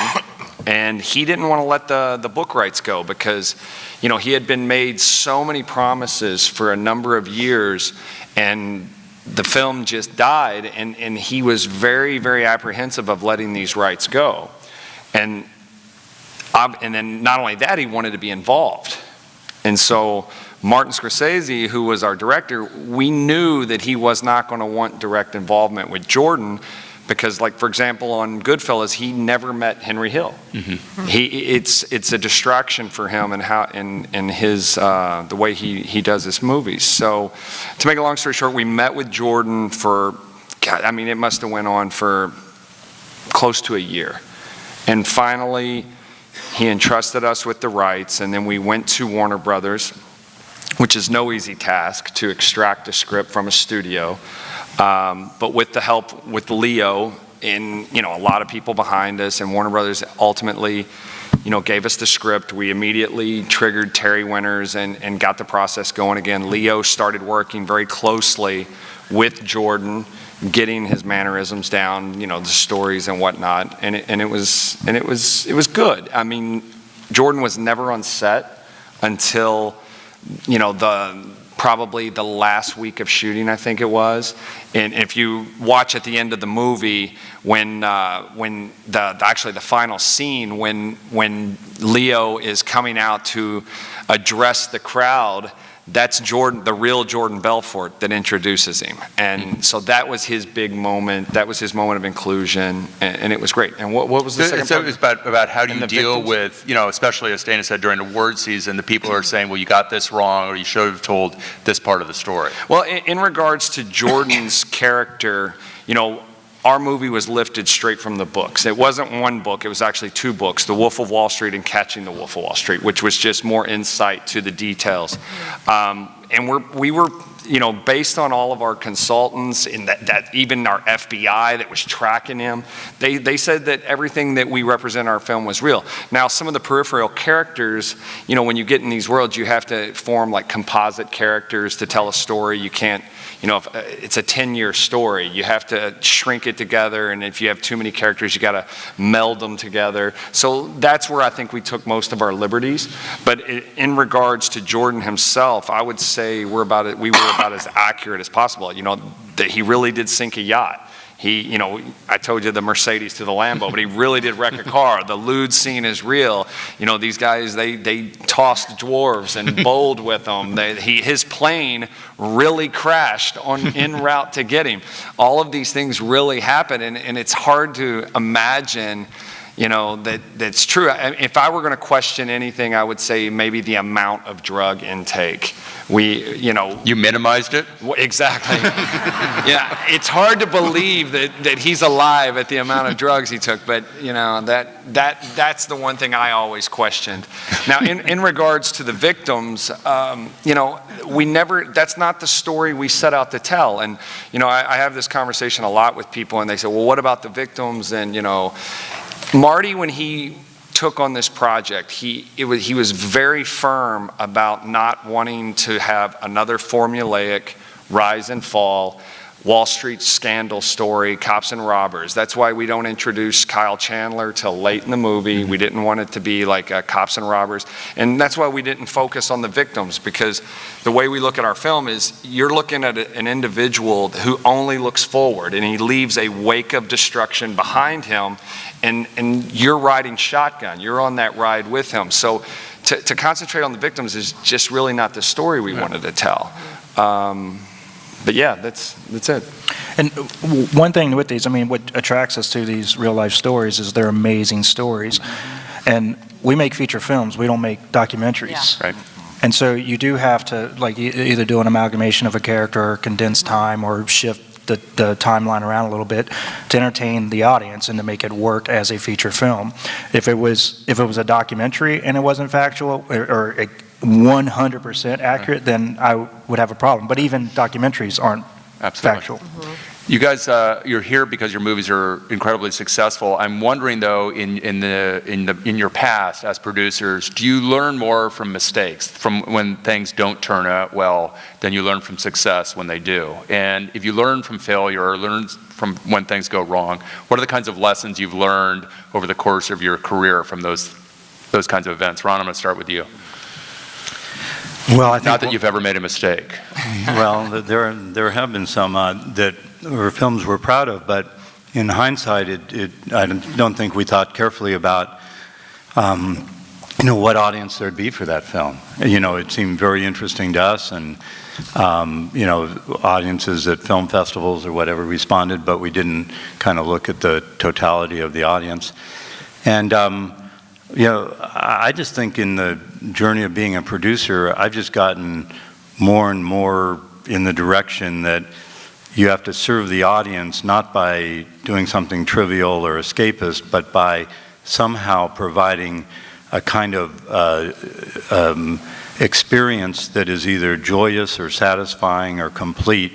And he didn't want to let the book rights go because, you know, he had been made so many promises for a number of years, and the film just died, and he was very, very apprehensive of letting these rights go. And then not only that, he wanted to be involved. And so Martin Scorsese, who was our director, we knew that he was not going to want direct involvement with Jordan because, like, for example, on Goodfellas, he never met Henry Hill. Mm-hmm. It's a distraction for him and how in his the way he does his movies. So, to make a long story short, we met with Jordan for, God, I mean, it must have went on for close to a year, and finally, he entrusted us with the rights, and then we went to Warner Brothers, which is no easy task to extract a script from a studio. But with the help with Leo and, you know, a lot of people behind us, and Warner Brothers ultimately, you know, gave us the script. We immediately triggered Terry Winters and got the process going again. Leo started working very closely with Jordan, getting his mannerisms down, you know, the stories and whatnot, and it was good. I mean, Jordan was never on set until, you know, probably the last week of shooting, I think it was. And if you watch at the end of the movie, when actually the final scene, when Leo is coming out to address the crowd, that's Jordan, the real Jordan Belfort, that introduces him. And so that was his big moment. That was his moment of inclusion, and it was great. And what was the second part? So it was about how do you deal with, you know, especially as Dana said, during award season, the people who are saying, well, you got this wrong, or you should have told this part of the story. Well, in regards to Jordan's character, you know, our movie was lifted straight from the books. It wasn't one book, it was actually two books, The Wolf of Wall Street and Catching the Wolf of Wall Street, which was just more insight to the details. And we were, you know, based on all of our consultants, and that even our FBI that was tracking him, they said that everything that we represent in our film was real. Now, some of the peripheral characters, you know, when you get in these worlds, you have to form like composite characters to tell a story. You can't, you know, if it's a 10-year story, you have to shrink it together, and if you have too many characters, you got to meld them together. So that's where I think we took most of our liberties. But in regards to Jordan himself, I would say we were about as accurate as possible. You know, that he really did sink a yacht. He, you know, I told you the Mercedes to the Lambo, but he really did wreck a car. The lewd scene is real. You know, these guys, they tossed dwarves and bowled with them. His plane really crashed en route to get him. All of these things really happened, and it's hard to imagine, you know, that's true. If I were going to question anything, I would say maybe the amount of drug intake. You minimized it? Exactly. Yeah, it's hard to believe that he's alive at the amount of drugs he took, but, you know, that's the one thing I always questioned. Now, in regards to the victims, you know, that's not the story we set out to tell. And, you know, I have this conversation a lot with people, and they say, well, what about the victims? And, you know, Marty, when he took on this project, he was very firm about not wanting to have another formulaic rise and fall Wall Street scandal story, cops and robbers. That's why we don't introduce Kyle Chandler till late in the movie. We didn't want it to be like cops and robbers. And that's why we didn't focus on the victims, because the way we look at our film is you're looking at an individual who only looks forward, and he leaves a wake of destruction behind him, and you're riding shotgun. You're on that ride with him. So to concentrate on the victims is just really not the story we wanted to tell. But yeah, that's it. And one thing with these, I mean, what attracts us to these real life stories is they're amazing stories. And we make feature films, we don't make documentaries. Right. And so you do have to like either do an amalgamation of a character or condense time or shift the timeline around a little bit to entertain the audience and to make it work as a feature film. If it was a documentary and it wasn't factual or 100% accurate, then I would have a problem. But even documentaries aren't factual. You guys, you're here because your movies are incredibly successful. I'm wondering, though, in your past as producers, do you learn more from mistakes, from when things don't turn out well, than you learn from success when they do? And if you learn from failure or learn from when things go wrong, what are the kinds of lessons you've learned over the course of your career from those kinds of events? Ron, I'm going to start with you. Well, I think Not that you've ever made a mistake. Well, there have been some that were films we're proud of, but in hindsight, I don't think we thought carefully about, what audience there'd be for that film. It seemed very interesting to us, and audiences at film festivals or whatever responded, but we didn't kind of look at the totality of the audience. And I just think in the journey of being a producer, I've just gotten more and more in the direction that you have to serve the audience not by doing something trivial or escapist, but by somehow providing a kind of experience that is either joyous or satisfying or complete,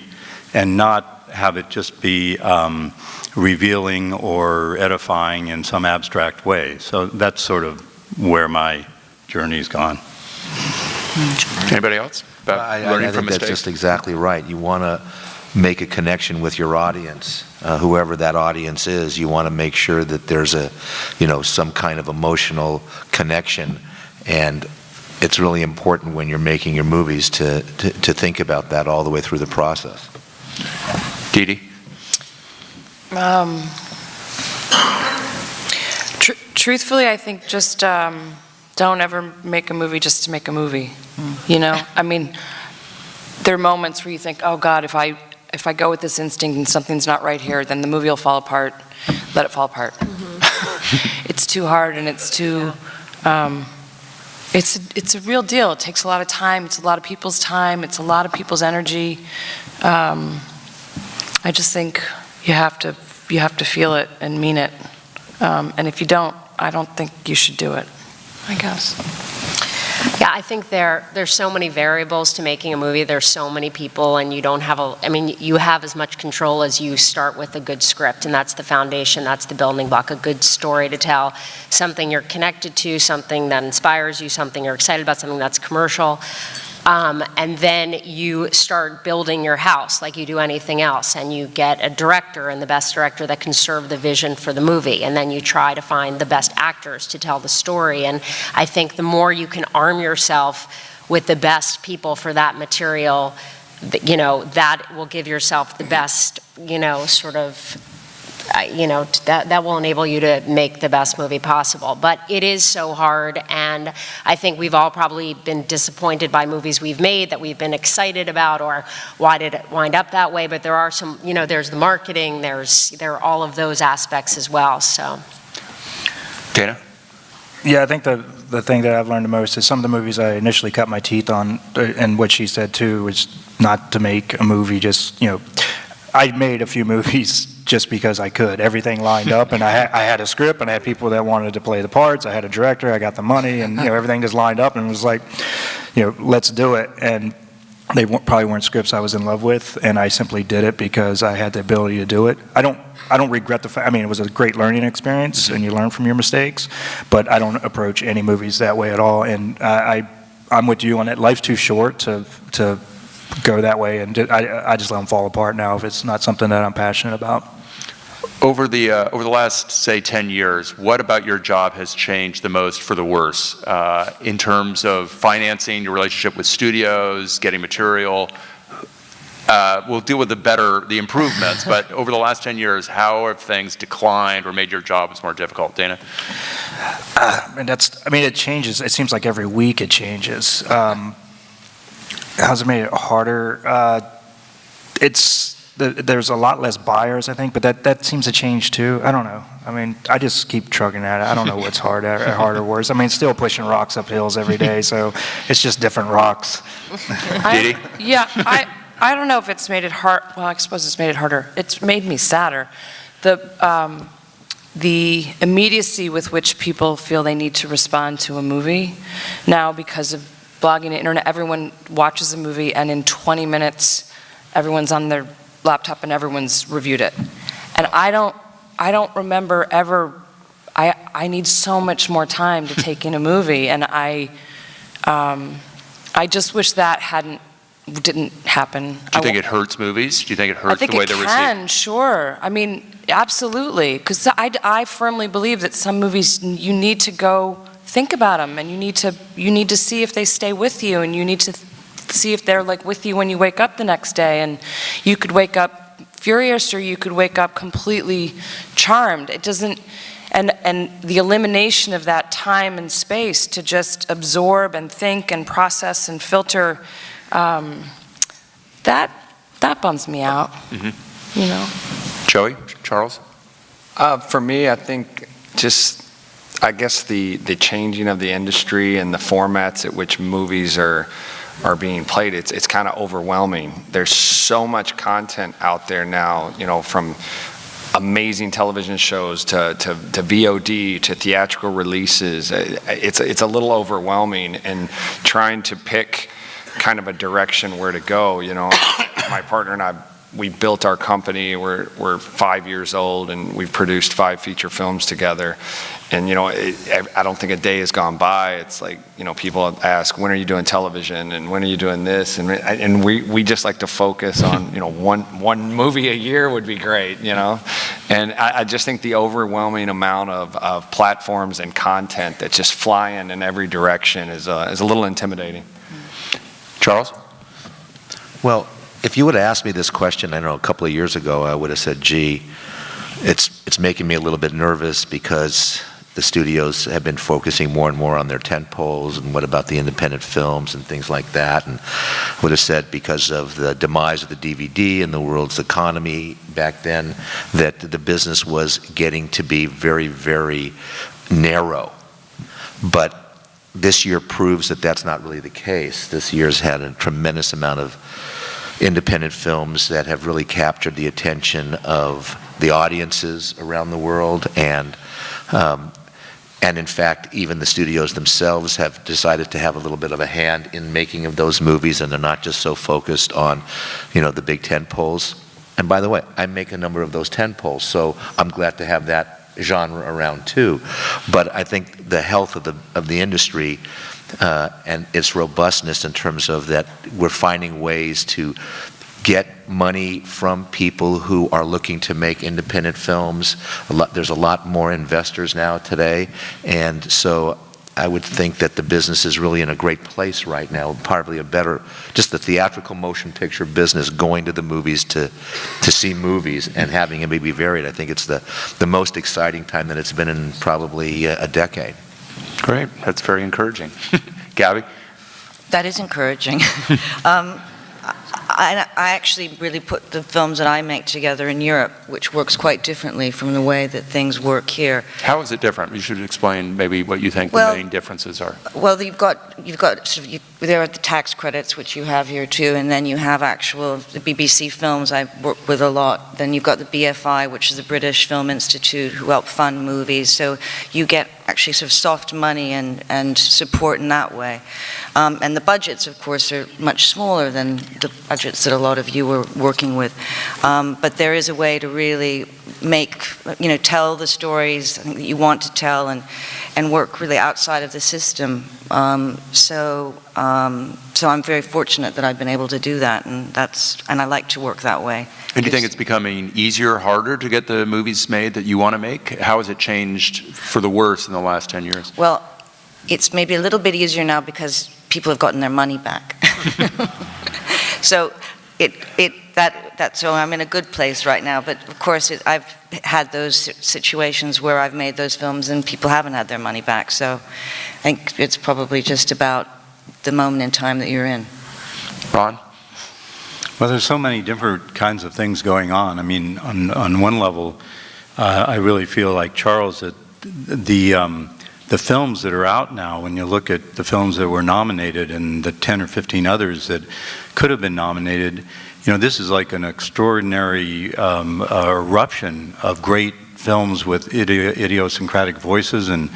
and not have it just be revealing or edifying in some abstract way. So that's sort of where my journey's gone. Anybody else? About I learning from think that's mistakes? just exactly right. You want to make a connection with your audience, whoever that audience is. You want to make sure that there's some kind of emotional connection, and it's really important when you're making your movies to think about that all the way through the process. Dee Dee? Truthfully, I think just don't ever make a movie just to make a movie. I mean, there are moments where you think, oh God, if I go with this instinct and something's not right here, then the movie will fall apart. Let it fall apart. It's too hard, and it's too. It's a real deal. It takes a lot of time. It's a lot of people's time. It's a lot of people's energy. I just think you have to feel it and mean it. And if you don't, I don't think you should do it, I guess. Yeah, I think there's so many variables to making a movie. There's so many people, and you don't have you have as much control as you start with a good script, and that's the foundation, that's the building block, a good story to tell, something you're connected to, something that inspires you, something you're excited about, something that's commercial. And then you start building your house like you do anything else, and you get a director, and the best director that can serve the vision for the movie, and then you try to find the best actors to tell the story. And I think the more you can arm yourself with the best people for that material, that will give yourself the best, that will enable you to make the best movie possible. But it is so hard, and I think we've all probably been disappointed by movies we've made that we've been excited about, or why did it wind up that way? But there are some, there's the marketing, there are all of those aspects as well, so. Dana? Yeah, I think the thing that I've learned the most is some of the movies I initially cut my teeth on, and what she said too, was not to make a movie just, I made a few movies just because I could. Everything lined up, and I had a script, and I had people that wanted to play the parts. I had a director, I got the money, and everything just lined up, and it was like, let's do it. And they probably weren't scripts I was in love with, and I simply did it because I had the ability to do it. I don't regret the fact. I mean, it was a great learning experience, and you learn from your mistakes. But I don't approach any movies that way at all. And I'm with you on it. Life's too short to go that way, and I just let them fall apart now if it's not something that I'm passionate about. Over the last, say, 10 years, what about your job has changed the most for the worse in terms of financing, your relationship with studios, getting material? We'll deal with the improvements, but over the last 10 years, how have things declined or made your jobs more difficult? Dana? It changes. It seems like every week it changes. How's it made it harder? There's a lot less buyers, I think, but that seems to change too. I don't know. I mean, I just keep trucking at it. I don't know what's hard or worse. I mean, still pushing rocks up hills every day, so it's just different rocks. Dee Dee? Yeah, I don't know if it's made it hard. Well, I suppose it's made it harder. It's made me sadder. The immediacy with which people feel they need to respond to a movie now, because of blogging and internet, everyone watches a movie, and in 20 minutes, everyone's on their laptop and everyone's reviewed it. And I don't remember ever, I need so much more time to take in a movie, and I just wish that didn't happen. Do you think it hurts movies? Do you think it hurts the way they're received? I think it can, sure. I mean, absolutely. Because I firmly believe that some movies, you need to go think about them, and you need to see if they stay with you, and you need to see if they're like with you when you wake up the next day. And you could wake up furious, or you could wake up completely charmed. It doesn't, and the elimination of that time and space to just absorb and think and process and filter, that bums me out, you know. Joey, Charles? For me, I think I guess the changing of the industry and the formats at which movies are being played, it's kind of overwhelming. There's so much content out there now, you know, from amazing television shows to VOD to theatrical releases. It's a little overwhelming, and trying to pick kind of a direction where to go. You know, my partner and I, we built our company. We're 5 years old, and we've produced 5 feature films together. And you know, I don't think a day has gone by. It's like, you know, people ask, when are you doing television, and when are you doing this? And we just like to focus on, you know, one movie a year would be great, you know. And I just think the overwhelming amount of platforms and content that's just flying in every direction is a little intimidating. Charles? Well, if you would have asked me this question, I don't know, a couple of years ago, I would have said, gee, it's making me a little bit nervous because the studios have been focusing more and more on their tent poles, and what about the independent films and things like that, and would have said because of the demise of the DVD and the world's economy back then, that the business was getting to be very, very narrow. But this year proves that that's not really the case. This year's had a tremendous amount of independent films that have really captured the attention of the audiences around the world, and in fact, even the studios themselves have decided to have a little bit of a hand in making of those movies, and they're not just so focused on, you know, the big tent poles. And by the way, I make a number of those tent poles, so I'm glad to have that genre around too. But I think the health of the industry and its robustness in terms of that we're finding ways to get money from people who are looking to make independent films. There's a lot more investors now today, and so I would think that the business is really in a great place right now, probably a better, just the theatrical motion picture business, going to the movies to see movies and having it be varied. I think it's the most exciting time that it's been in probably a decade. Great, that's very encouraging. Gabby? That is encouraging. I actually really put the films that I make together in Europe, which works quite differently from the way that things work here. How is it different? You should explain maybe what you think the main differences are. Well, you've got there are the tax credits, which you have here too, and then you have the BBC films I work with a lot. Then you've got the BFI, which is the British Film Institute, who help fund movies. So you get actually sort of soft money and support in that way. And the budgets, of course, are much smaller than the budgets that a lot of you were working with. But there is a way to really tell the stories I think that you want to tell, and work really outside of the system. So I'm very fortunate that I've been able to do that, and I like to work that way. And do you think it's becoming easier or harder to get the movies made that you want to make? How has it changed for the worse in the last 10 years? Well, it's maybe a little bit easier now because people have gotten their money back. So so I'm in a good place right now. But of course, I've had those situations where I've made those films and people haven't had their money back. So I think it's probably just about the moment in time that you're in. Ron? Well, there's so many different kinds of things going on. I mean, on one level, I really feel like Charles, that the films that are out now, when you look at the films that were nominated and the 10 or 15 others that could have been nominated, you know, this is like an extraordinary eruption of great films with idiosyncratic voices and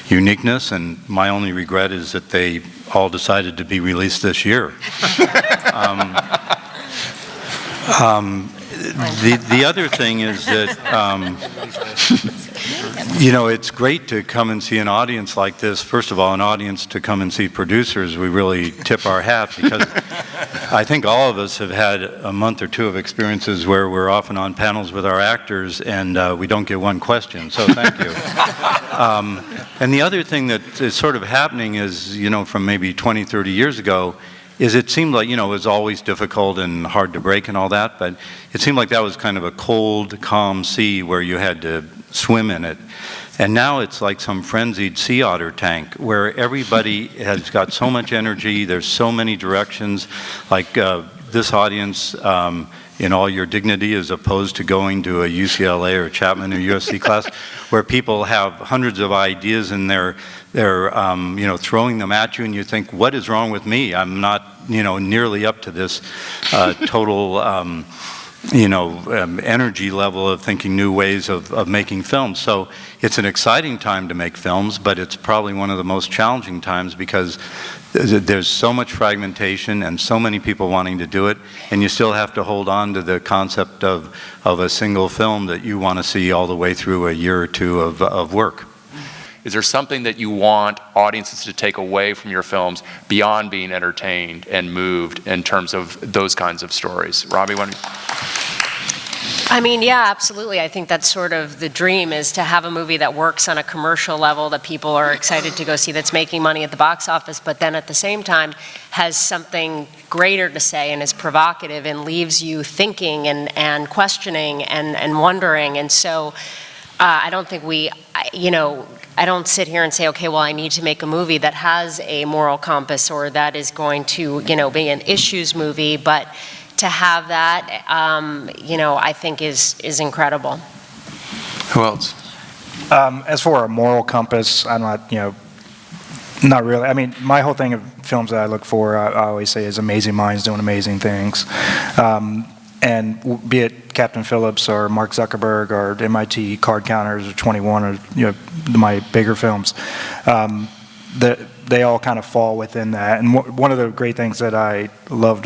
uniqueness, and my only regret is that they all decided to be released this year. the other thing is that, it's great to come and see an audience like this. First of all, an audience to come and see producers, we really tip our hat, because I think all of us have had a month or two of experiences where we're often on panels with our actors and we don't get one question, so thank you. And the other thing that is sort of happening is, from maybe 20, 30 years ago, is it seemed like, it was always difficult and hard to break and all that, but it seemed like that was kind of a cold, calm sea where you had to swim in it. And now it's like some frenzied sea otter tank where everybody has got so much energy, there's so many directions, like this audience, in all your dignity, as opposed to going to a UCLA or Chapman or USC class, where people have hundreds of ideas and they're throwing them at you, and you think, what is wrong with me? I'm not, nearly up to this total, energy level of thinking new ways of making films. So it's an exciting time to make films, but it's probably one of the most challenging times because there's so much fragmentation and so many people wanting to do it, and you still have to hold on to the concept of a single film that you want to see all the way through a year or two of work. Is there something that you want audiences to take away from your films beyond being entertained and moved in terms of those kinds of stories? Robbie, why don't you? I mean, yeah, absolutely. I think that's sort of the dream, is to have a movie that works on a commercial level that people are excited to go see, that's making money at the box office, but then at the same time has something greater to say and is provocative and leaves you thinking and questioning and wondering. And so I don't think I don't sit here and say, okay, well, I need to make a movie that has a moral compass or that is going to, be an issues movie, but to have that, I think is incredible. Who else? As for a moral compass, I'm not, not really. I mean, my whole thing of films that I look for, I always say, is amazing minds doing amazing things. And be it Captain Phillips or Mark Zuckerberg or MIT Card Counters or 21 or my bigger films, they all kind of fall within that. And one of the great things that I loved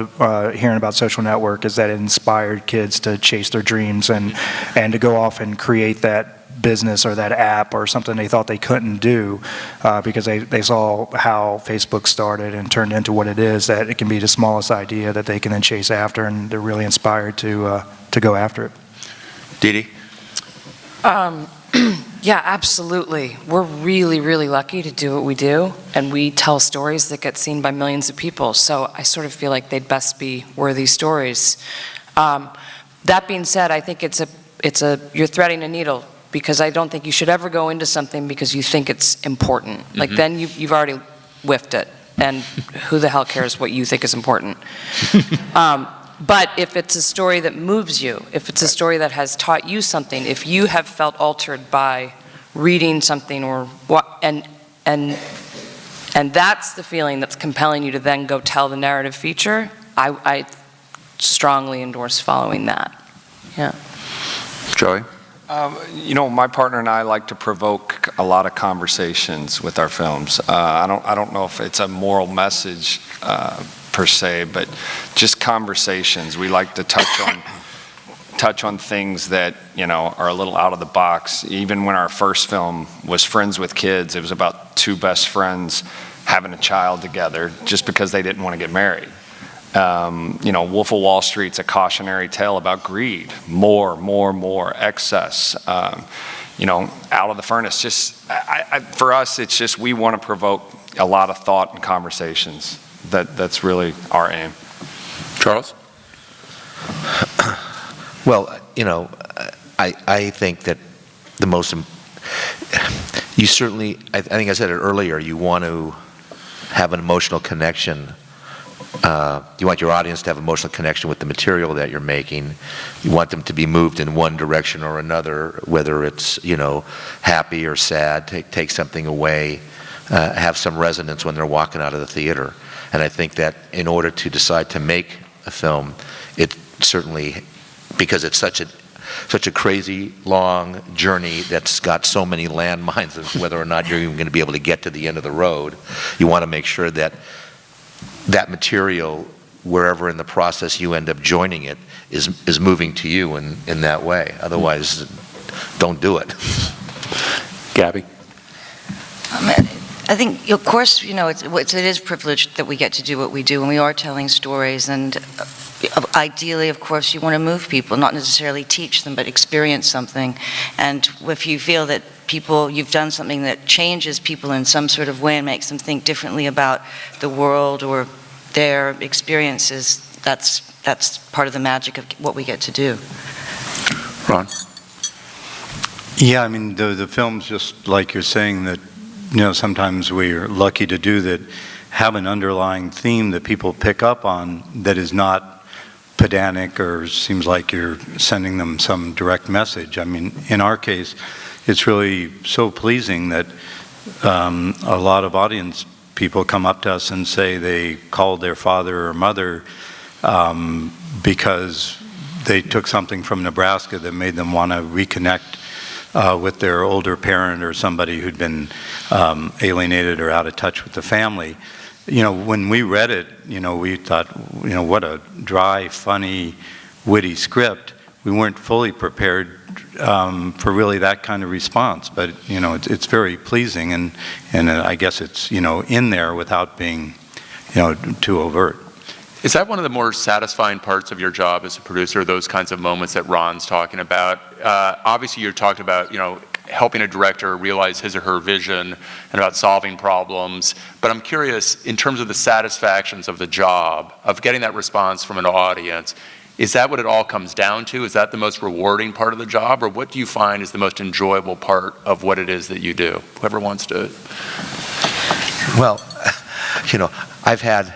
hearing about Social Network is that it inspired kids to chase their dreams and to go off and create that business or that app or something they thought they couldn't do because they saw how Facebook started and turned into what it is, that it can be the smallest idea that they can then chase after, and they're really inspired to go after it. Dee Dee? Yeah, absolutely. We're really, really lucky to do what we do, and we tell stories that get seen by millions of people, so I sort of feel like they'd best be worthy stories. That being said, I think you're threading a needle, because I don't think you should ever go into something because you think it's important. Mm-hmm. Like, then you've already whiffed it, and who the hell cares what you think is important? But if it's a story that moves you, if it's a story that has taught you something, if you have felt altered by reading something or what, and that's the feeling that's compelling you to then go tell the narrative feature, I strongly endorse following that. Yeah. Joey? My partner and I like to provoke a lot of conversations with our films. I don't know if it's a moral message per se, but just conversations. We like to touch on things that are a little out of the box. Even when our first film was Friends with Kids, it was about two best friends having a child together just because they didn't want to get married. Wolf of Wall Street's a cautionary tale about greed, more, excess. Out of the furnace. For us, it's just we want to provoke a lot of thought and conversations. That's really our aim. Charles? Well, I think that the most, you certainly, I think I said it earlier, you want to have an emotional connection. You want your audience to have an emotional connection with the material that you're making. You want them to be moved in one direction or another, whether it's, happy or sad, take something away, have some resonance when they're walking out of the theater. And I think that in order to decide to make a film, it certainly, because it's such a crazy long journey that's got so many landmines of whether or not you're even going to be able to get to the end of the road, you want to make sure that that material wherever in the process you end up joining it is moving to you in that way. Otherwise, don't do it. Gabby? I think, of course, it is privileged that we get to do what we do, and we are telling stories, and ideally, of course, you want to move people, not necessarily teach them, but experience something. And if you feel that you've done something that changes people in some sort of way and makes them think differently about the world or their experiences, that's part of the magic of what we get to do. Ron? Yeah, I mean, the films, just like you're saying, that sometimes we're lucky to do that, have an underlying theme that people pick up on that is not pedantic or seems like you're sending them some direct message. I mean, in our case, it's really so pleasing that a lot of audience people come up to us and say they called their father or mother because they took something from Nebraska that made them want to reconnect with their older parent or somebody who'd been alienated or out of touch with the family. When we read it, we thought, what a dry, funny, witty script. We weren't fully prepared for really that kind of response, but it's very pleasing, and I guess it's in there without being too overt. Is that one of the more satisfying parts of your job as a producer, those kinds of moments that Ron's talking about? Obviously, you're talking about, helping a director realize his or her vision and about solving problems. But I'm curious, in terms of the satisfactions of the job, of getting that response from an audience, is that what it all comes down to? Is that the most rewarding part of the job? Or what do you find is the most enjoyable part of what it is that you do? Whoever wants to. Well, I've had,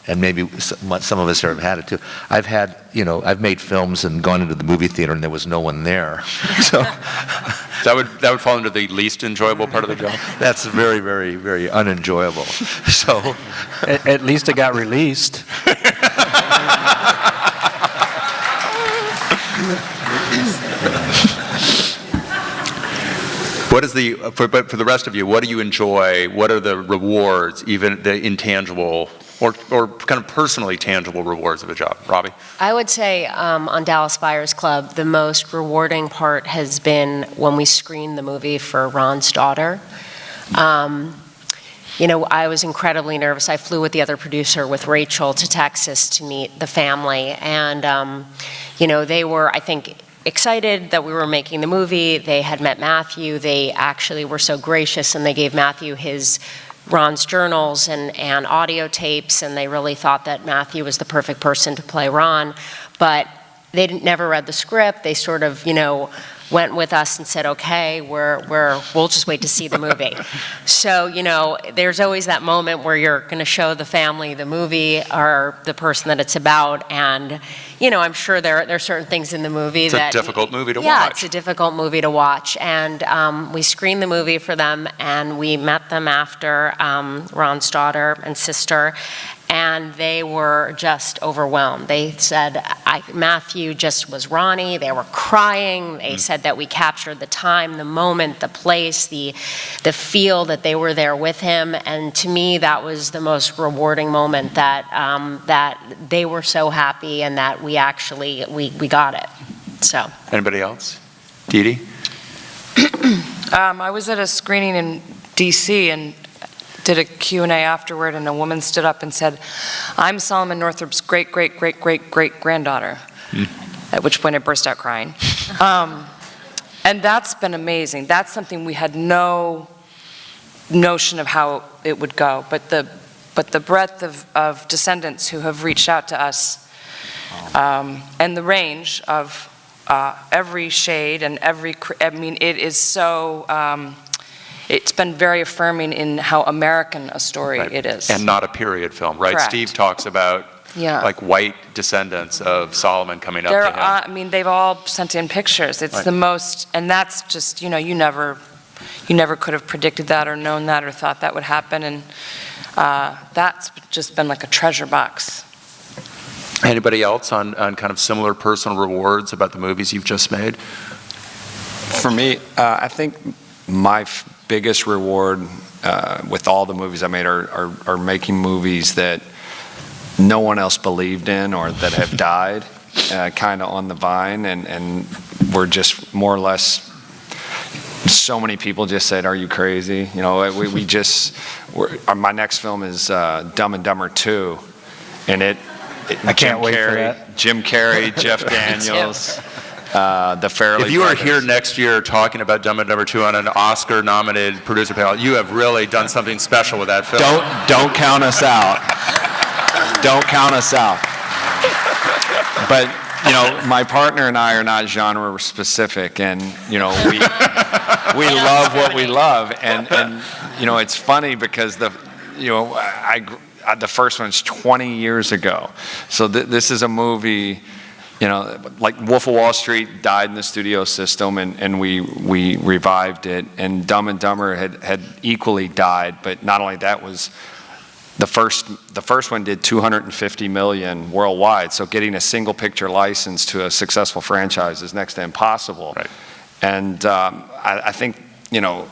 and maybe some of us have had it too, I've made films and gone into the movie theater and there was no one there. So that would fall into the least enjoyable part of the job? That's very, very, very unenjoyable. So At least it got released. What is but for the rest of you, what do you enjoy? What are the rewards, even the intangible or kind of personally tangible rewards of a job? Robbie? I would say on Dallas Buyers Club, the most rewarding part has been when we screened the movie for Ron's daughter. I was incredibly nervous. I flew with the other producer, with Rachel, to Texas to meet the family. And, they were, I think, excited that we were making the movie. They had met Matthew. They actually were so gracious, and they gave Matthew Ron's journals and audio tapes, and they really thought that Matthew was the perfect person to play Ron. But they never read the script. They sort of, went with us and said, okay, we'll just wait to see the movie. So, there's always that moment where you're going to show the family the movie or the person that it's about, and, I'm sure there are certain things in the movie it's a difficult movie to watch. Yeah, it's a difficult movie to watch. And we screened the movie for them, and we met them after, Ron's daughter and sister, and they were just overwhelmed. They said, Matthew just was Ronnie. They were crying. They said that we captured the time, the moment, the place, the feel that they were there with him. And to me, that was the most rewarding moment, that they were so happy and that we actually, we got it. So. Anybody else? Dee Dee? I was at a screening in D.C. and did a Q&A afterward, and a woman stood up and said, I'm Solomon Northrop's great-great-great-great-great-granddaughter, at which point I burst out crying. And that's been amazing. That's something we had no notion of how it would go, but the breadth of descendants who have reached out to us, and the range of every shade and it is so, it's been very affirming in how American a story it is. And not a period film, right? Correct. Steve talks about like white descendants of Solomon coming up to him. They've all sent in pictures. It's the most, and that's just, you never could have predicted that or known that or thought that would happen, and that's just been like a treasure box. Anybody else on kind of similar personal rewards about the movies you've just made? For me, I think my biggest reward with all the movies I made are making movies that no one else believed in or that have died kind of on the vine, and we're just more or less, so many people just said, are you crazy? You know, my next film is Dumb and Dumber 2, and I can't wait for that. Jim Carrey, Jeff Daniels, the Farrelly If you are brothers. here next year talking about Dumb and Dumber 2 on an Oscar-nominated producer panel, you have really done something special with that film. Don't count us out. Don't count us out. But, you know, my partner and I are not genre specific, and, you know, we love what we love, and you know, it's funny because the first one's 20 years ago. So this is a movie, you know, like Wolf of Wall Street died in the studio system, and we revived it, and Dumb and Dumber had equally died, but not only that, was the first one did 250 million worldwide, so getting a single picture license to a successful franchise is next to impossible. Right. And I think, you know,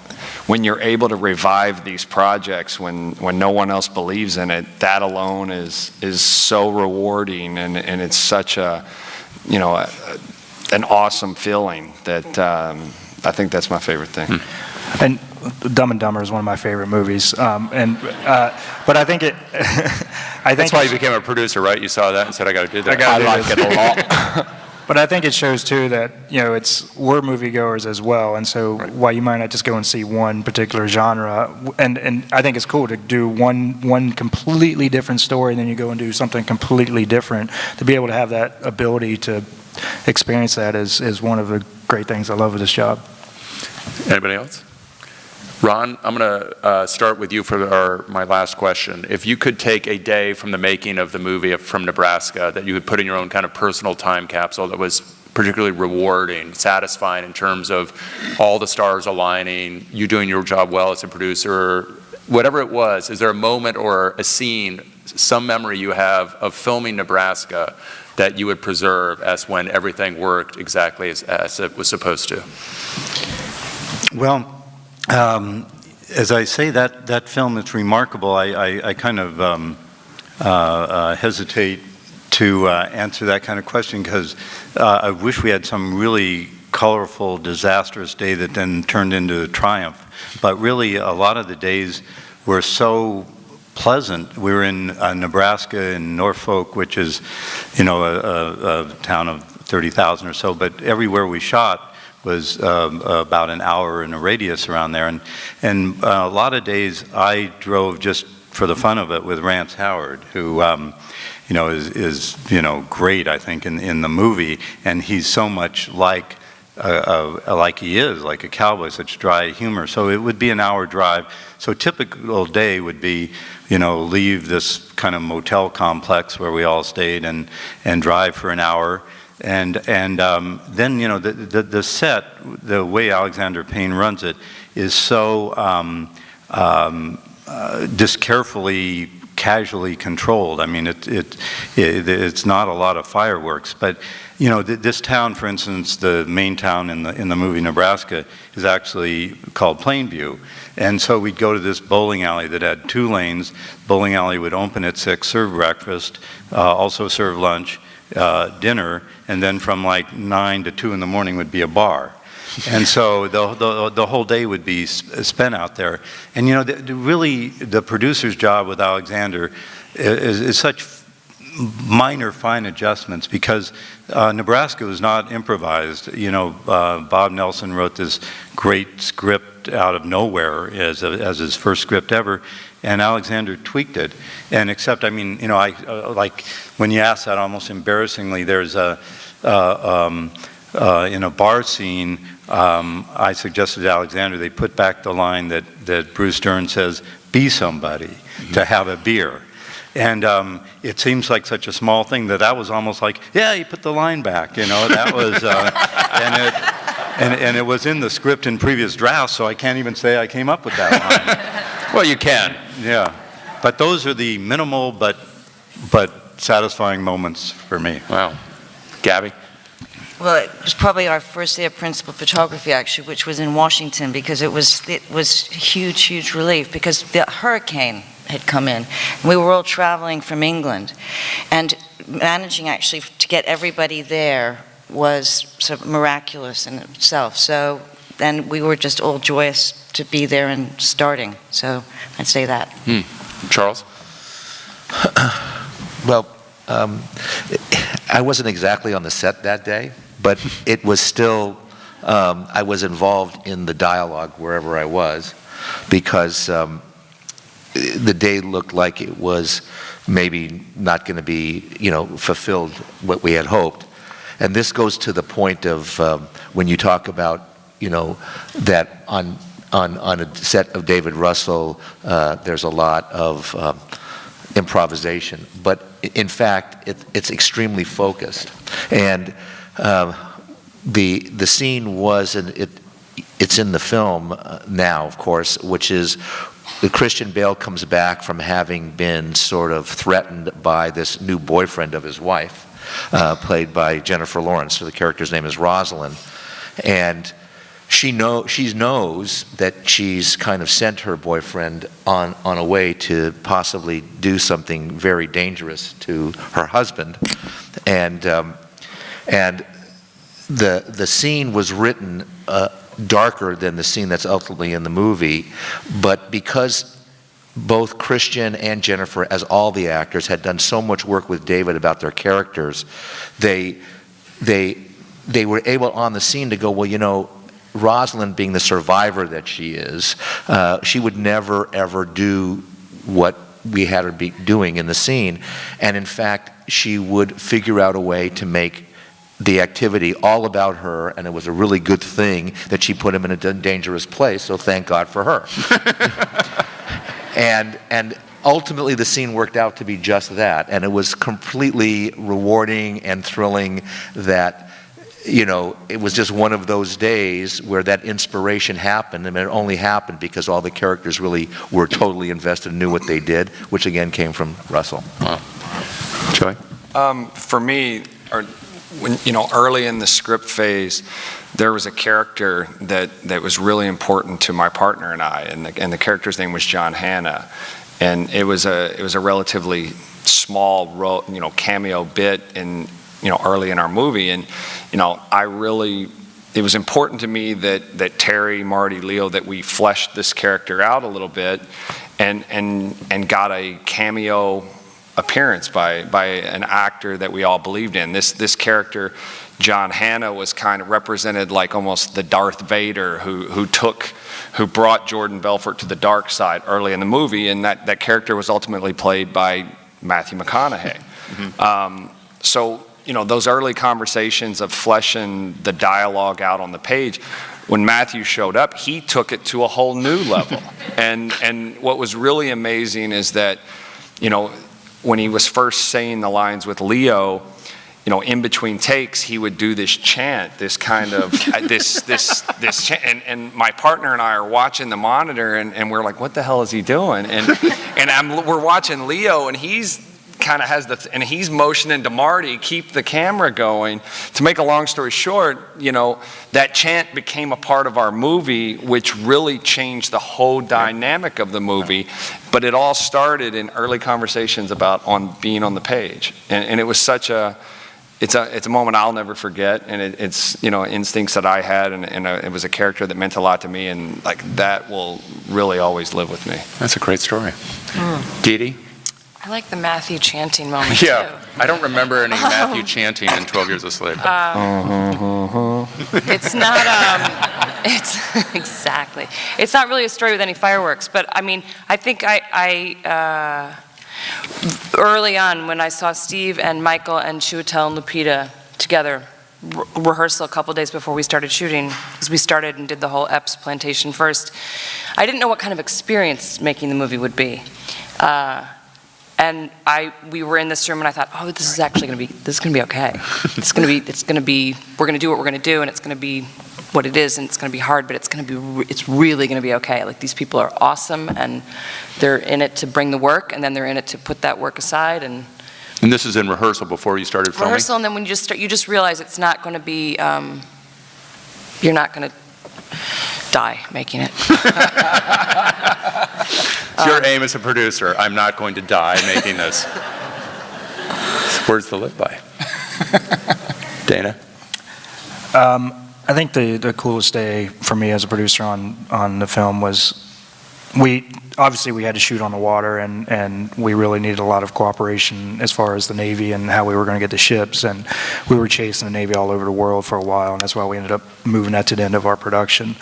when you're able to revive these projects when no one else believes in it, that alone is so rewarding, and it's such a, you know, an awesome feeling that I think that's my favorite thing. And Dumb and Dumber is one of my favorite movies, but I think it. I think That's why you became a producer, right? You saw that and said, I got to do that. I like it a lot. But I think it shows too that, you know, we're moviegoers as well, and so while you might not just go and see one particular genre, and I think it's cool to do one completely different story, and then you go and do something completely different. To be able to have that ability to experience that is one of the great things I love with this job. Anybody else? Ron, I'm going to start with you for my last question. If you could take a day from the making of the movie from Nebraska that you would put in your own kind of personal time capsule that was particularly rewarding, satisfying in terms of all the stars aligning, you doing your job well as a producer, whatever it was, is there a moment or a scene, some memory you have of filming Nebraska that you would preserve as when everything worked exactly as it was supposed to? Well, as I say, that film is remarkable. I kind of hesitate to answer that kind of question because I wish we had some really colorful, disastrous day that then turned into a triumph. But really, a lot of the days were so pleasant. We were in Nebraska, in Norfolk, which is, you know, a town of 30,000 or so, but everywhere we shot was about an hour in a radius around there. And a lot of days I drove just for the fun of it with Rance Howard, who you know, is you know, great, I think, in the movie. And he's so much like he is, like a cowboy, such dry humor. So it would be an hour drive. So a typical day would be, you know, leave this kind of motel complex where we all stayed and drive for an hour. And then, you know, the set, the way Alexander Payne runs it, is so just carefully, casually controlled. I mean, it's not a lot of fireworks, but you know, this town, for instance, the main town in the movie Nebraska, is actually called Plainview. And so we'd go to this bowling alley that had 2 lanes. Bowling alley would open at 6, serve breakfast, also serve lunch, dinner, and then from like 9 to 2 in the morning would be a bar. And so the whole day would be spent out there. And you know, really the producer's job with Alexander is such minor fine adjustments, because Nebraska was not improvised. You know, Bob Nelson wrote this great script out of nowhere as his first script ever, and Alexander tweaked it. And except, I mean, you know, I like when you ask that, almost embarrassingly, there's in a bar scene, I suggested to Alexander they put back the line that Bruce Dern says, "Be somebody," to have a beer. And it seems like such a small thing that was almost like, yeah, you put the line back, you know. That was, and it was in the script in previous drafts, so I can't even say I came up with that line. Well, you can. Yeah, but those are the minimal but satisfying moments for me. Wow. Gabby? Well, it was probably our first day of principal photography, actually, which was in Washington, because it was huge relief, because the hurricane had come in. And we were all traveling from England. And managing actually to get everybody there was sort of miraculous in itself. So then we were just all joyous to be there and starting. So I'd say that. Charles? Well, I wasn't exactly on the set that day, but it was still, I was involved in the dialogue wherever I was, because the day looked like it was maybe not going to be, fulfilled what we had hoped. And this goes to the point of when you talk about, that on a set of David Russell, there's a lot of improvisation. But in fact, it's extremely focused. And the scene was, it's in the film now, of course, which is Christian Bale comes back from having been sort of threatened by this new boyfriend of his wife, played by Jennifer Lawrence. So the character's name is Rosalind. And she knows that she's kind of sent her boyfriend on a way to possibly do something very dangerous to her husband. And the scene was written darker than the scene that's ultimately in the movie, but because both Christian and Jennifer, as all the actors, had done so much work with David about their characters, they were able on the scene to go, well, Rosalind, being the survivor that she is, she would never ever do what we had her be doing in the scene, and in fact she would figure out a way to make the activity all about her, and it was a really good thing that she put him in a dangerous place, so thank God for her. And ultimately the scene worked out to be just that, and it was completely rewarding and thrilling that, it was just one of those days where that inspiration happened, and it only happened because all the characters really were totally invested and knew what they did, which again came from Russell. Wow. Joey? For me, when early in the script phase, there was a character that was really important to my partner and I, and the character's name was John Hannah, and it was a relatively small role, cameo bit in early in our movie, and it was important to me that Terry, Marty, Leo, that we fleshed this character out a little bit, and got a cameo appearance by an actor that we all believed in. This character, John Hannah, was kind of represented like almost the Darth Vader who brought Jordan Belfort to the dark side early in the movie, and that character was ultimately played by Matthew McConaughey. Mm-hmm. So those early conversations of fleshing the dialogue out on the page, when Matthew showed up, he took it to a whole new level. And what was really amazing is that, when he was first saying the lines with Leo, in between takes, he would do this chant, this kind of, this chant, and my partner and I are watching the monitor, and we're like, what the hell is he doing? And we're watching Leo, and he's kind of has and he's motioning to Marty, keep the camera going. To make a long story short, that chant became a part of our movie, which really changed the whole dynamic of the movie. But it all started in early conversations about being on the page, and it was such it's a moment I'll never forget, and it's instincts that I had, and it was a character that meant a lot to me, and that will really always live with me. That's a great story. Dee Dee? I like the Matthew chanting moment, Yeah, too. I don't remember any Matthew chanting in 12 Years a Slave. It's not, it's, exactly. It's not really a story with any fireworks, but I think early on when I saw Steve and Michael and Chiwetel and Lupita together, rehearsal a couple days before we started shooting, because we started and did the whole Epps plantation first, I didn't know what kind of experience making the movie would be. And we were in this room, and I thought, oh, this is actually going to be okay. We're going to do what we're going to do, and it's going to be what it is, and it's going to be hard, but it's really going to be okay. These people are awesome, and they're in it to bring the work, and then they're in it to put that work aside. And this is in rehearsal before you started filming? Rehearsal, and then when you just start, you just realize it's not going to be, you're not going to die making it. It's your aim as a producer. I'm not going to die making this. Words to live by. Dana? I think the coolest day for me as a producer on the film was obviously we had to shoot on the water, and we really needed a lot of cooperation as far as the Navy and how we were going to get the ships, and we were chasing the Navy all over the world for a while, and that's why we ended up moving that to the end of our production.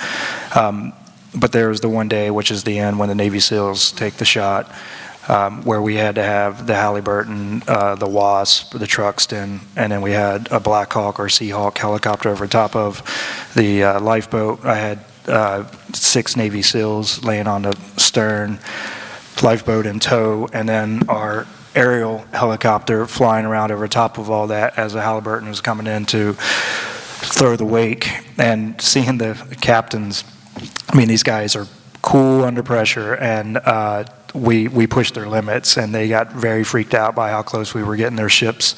But there was the one day, which is the end, when the Navy SEALs take the shot, where we had to have the Halliburton, the Wasp, the Truxton, and then we had a Black Hawk or Seahawk helicopter over top of the lifeboat. I had 6 Navy SEALs laying on the stern, lifeboat in tow, and then our aerial helicopter flying around over top of all that as the Halliburton was coming in to throw the wake. And seeing the captains, I mean, these guys are cool under pressure, and we pushed their limits, and they got very freaked out by how close we were getting their ships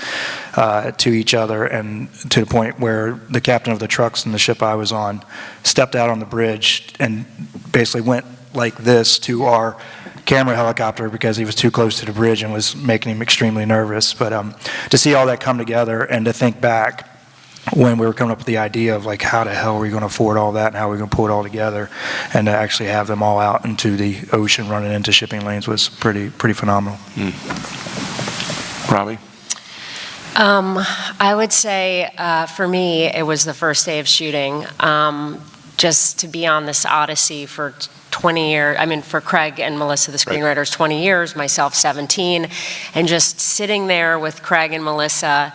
to each other, and to the point where the captain of the trucks in the ship I was on stepped out on the bridge and basically went like this to our camera helicopter because he was too close to the bridge and was making him extremely nervous. But to see all that come together and to think back when we were coming up with the idea of like how the hell are we going to afford all that and how are we going to pull it all together, and to actually have them all out into the ocean running into shipping lanes was pretty phenomenal. Robbie? I would say for me it was the first day of shooting. Just to be on this odyssey for 20 years, I mean for Craig and Melissa, the screenwriters, 20 years, myself 17, and just sitting there with Craig and Melissa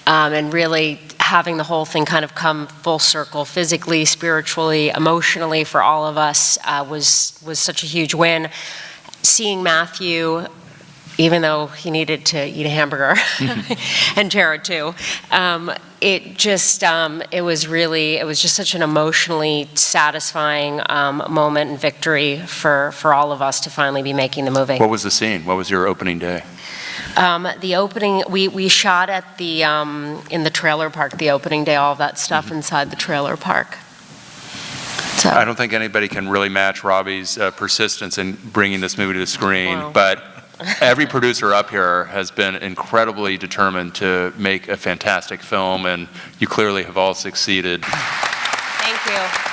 and really having the whole thing kind of come full circle, physically, spiritually, emotionally, for all of us was such a huge win. Seeing Matthew, even though he needed to eat a hamburger, and Tara too, it was just such an emotionally satisfying moment and victory for all of us to finally be making the movie. What was the scene? What was your opening day? The opening, we shot at the in the trailer park, the opening day, all of that stuff inside the trailer park. So. I don't think anybody can really match Robbie's persistence in bringing this movie to the screen, Wow. but every producer up here has been incredibly determined to make a fantastic film, and you clearly have all succeeded. Thank you.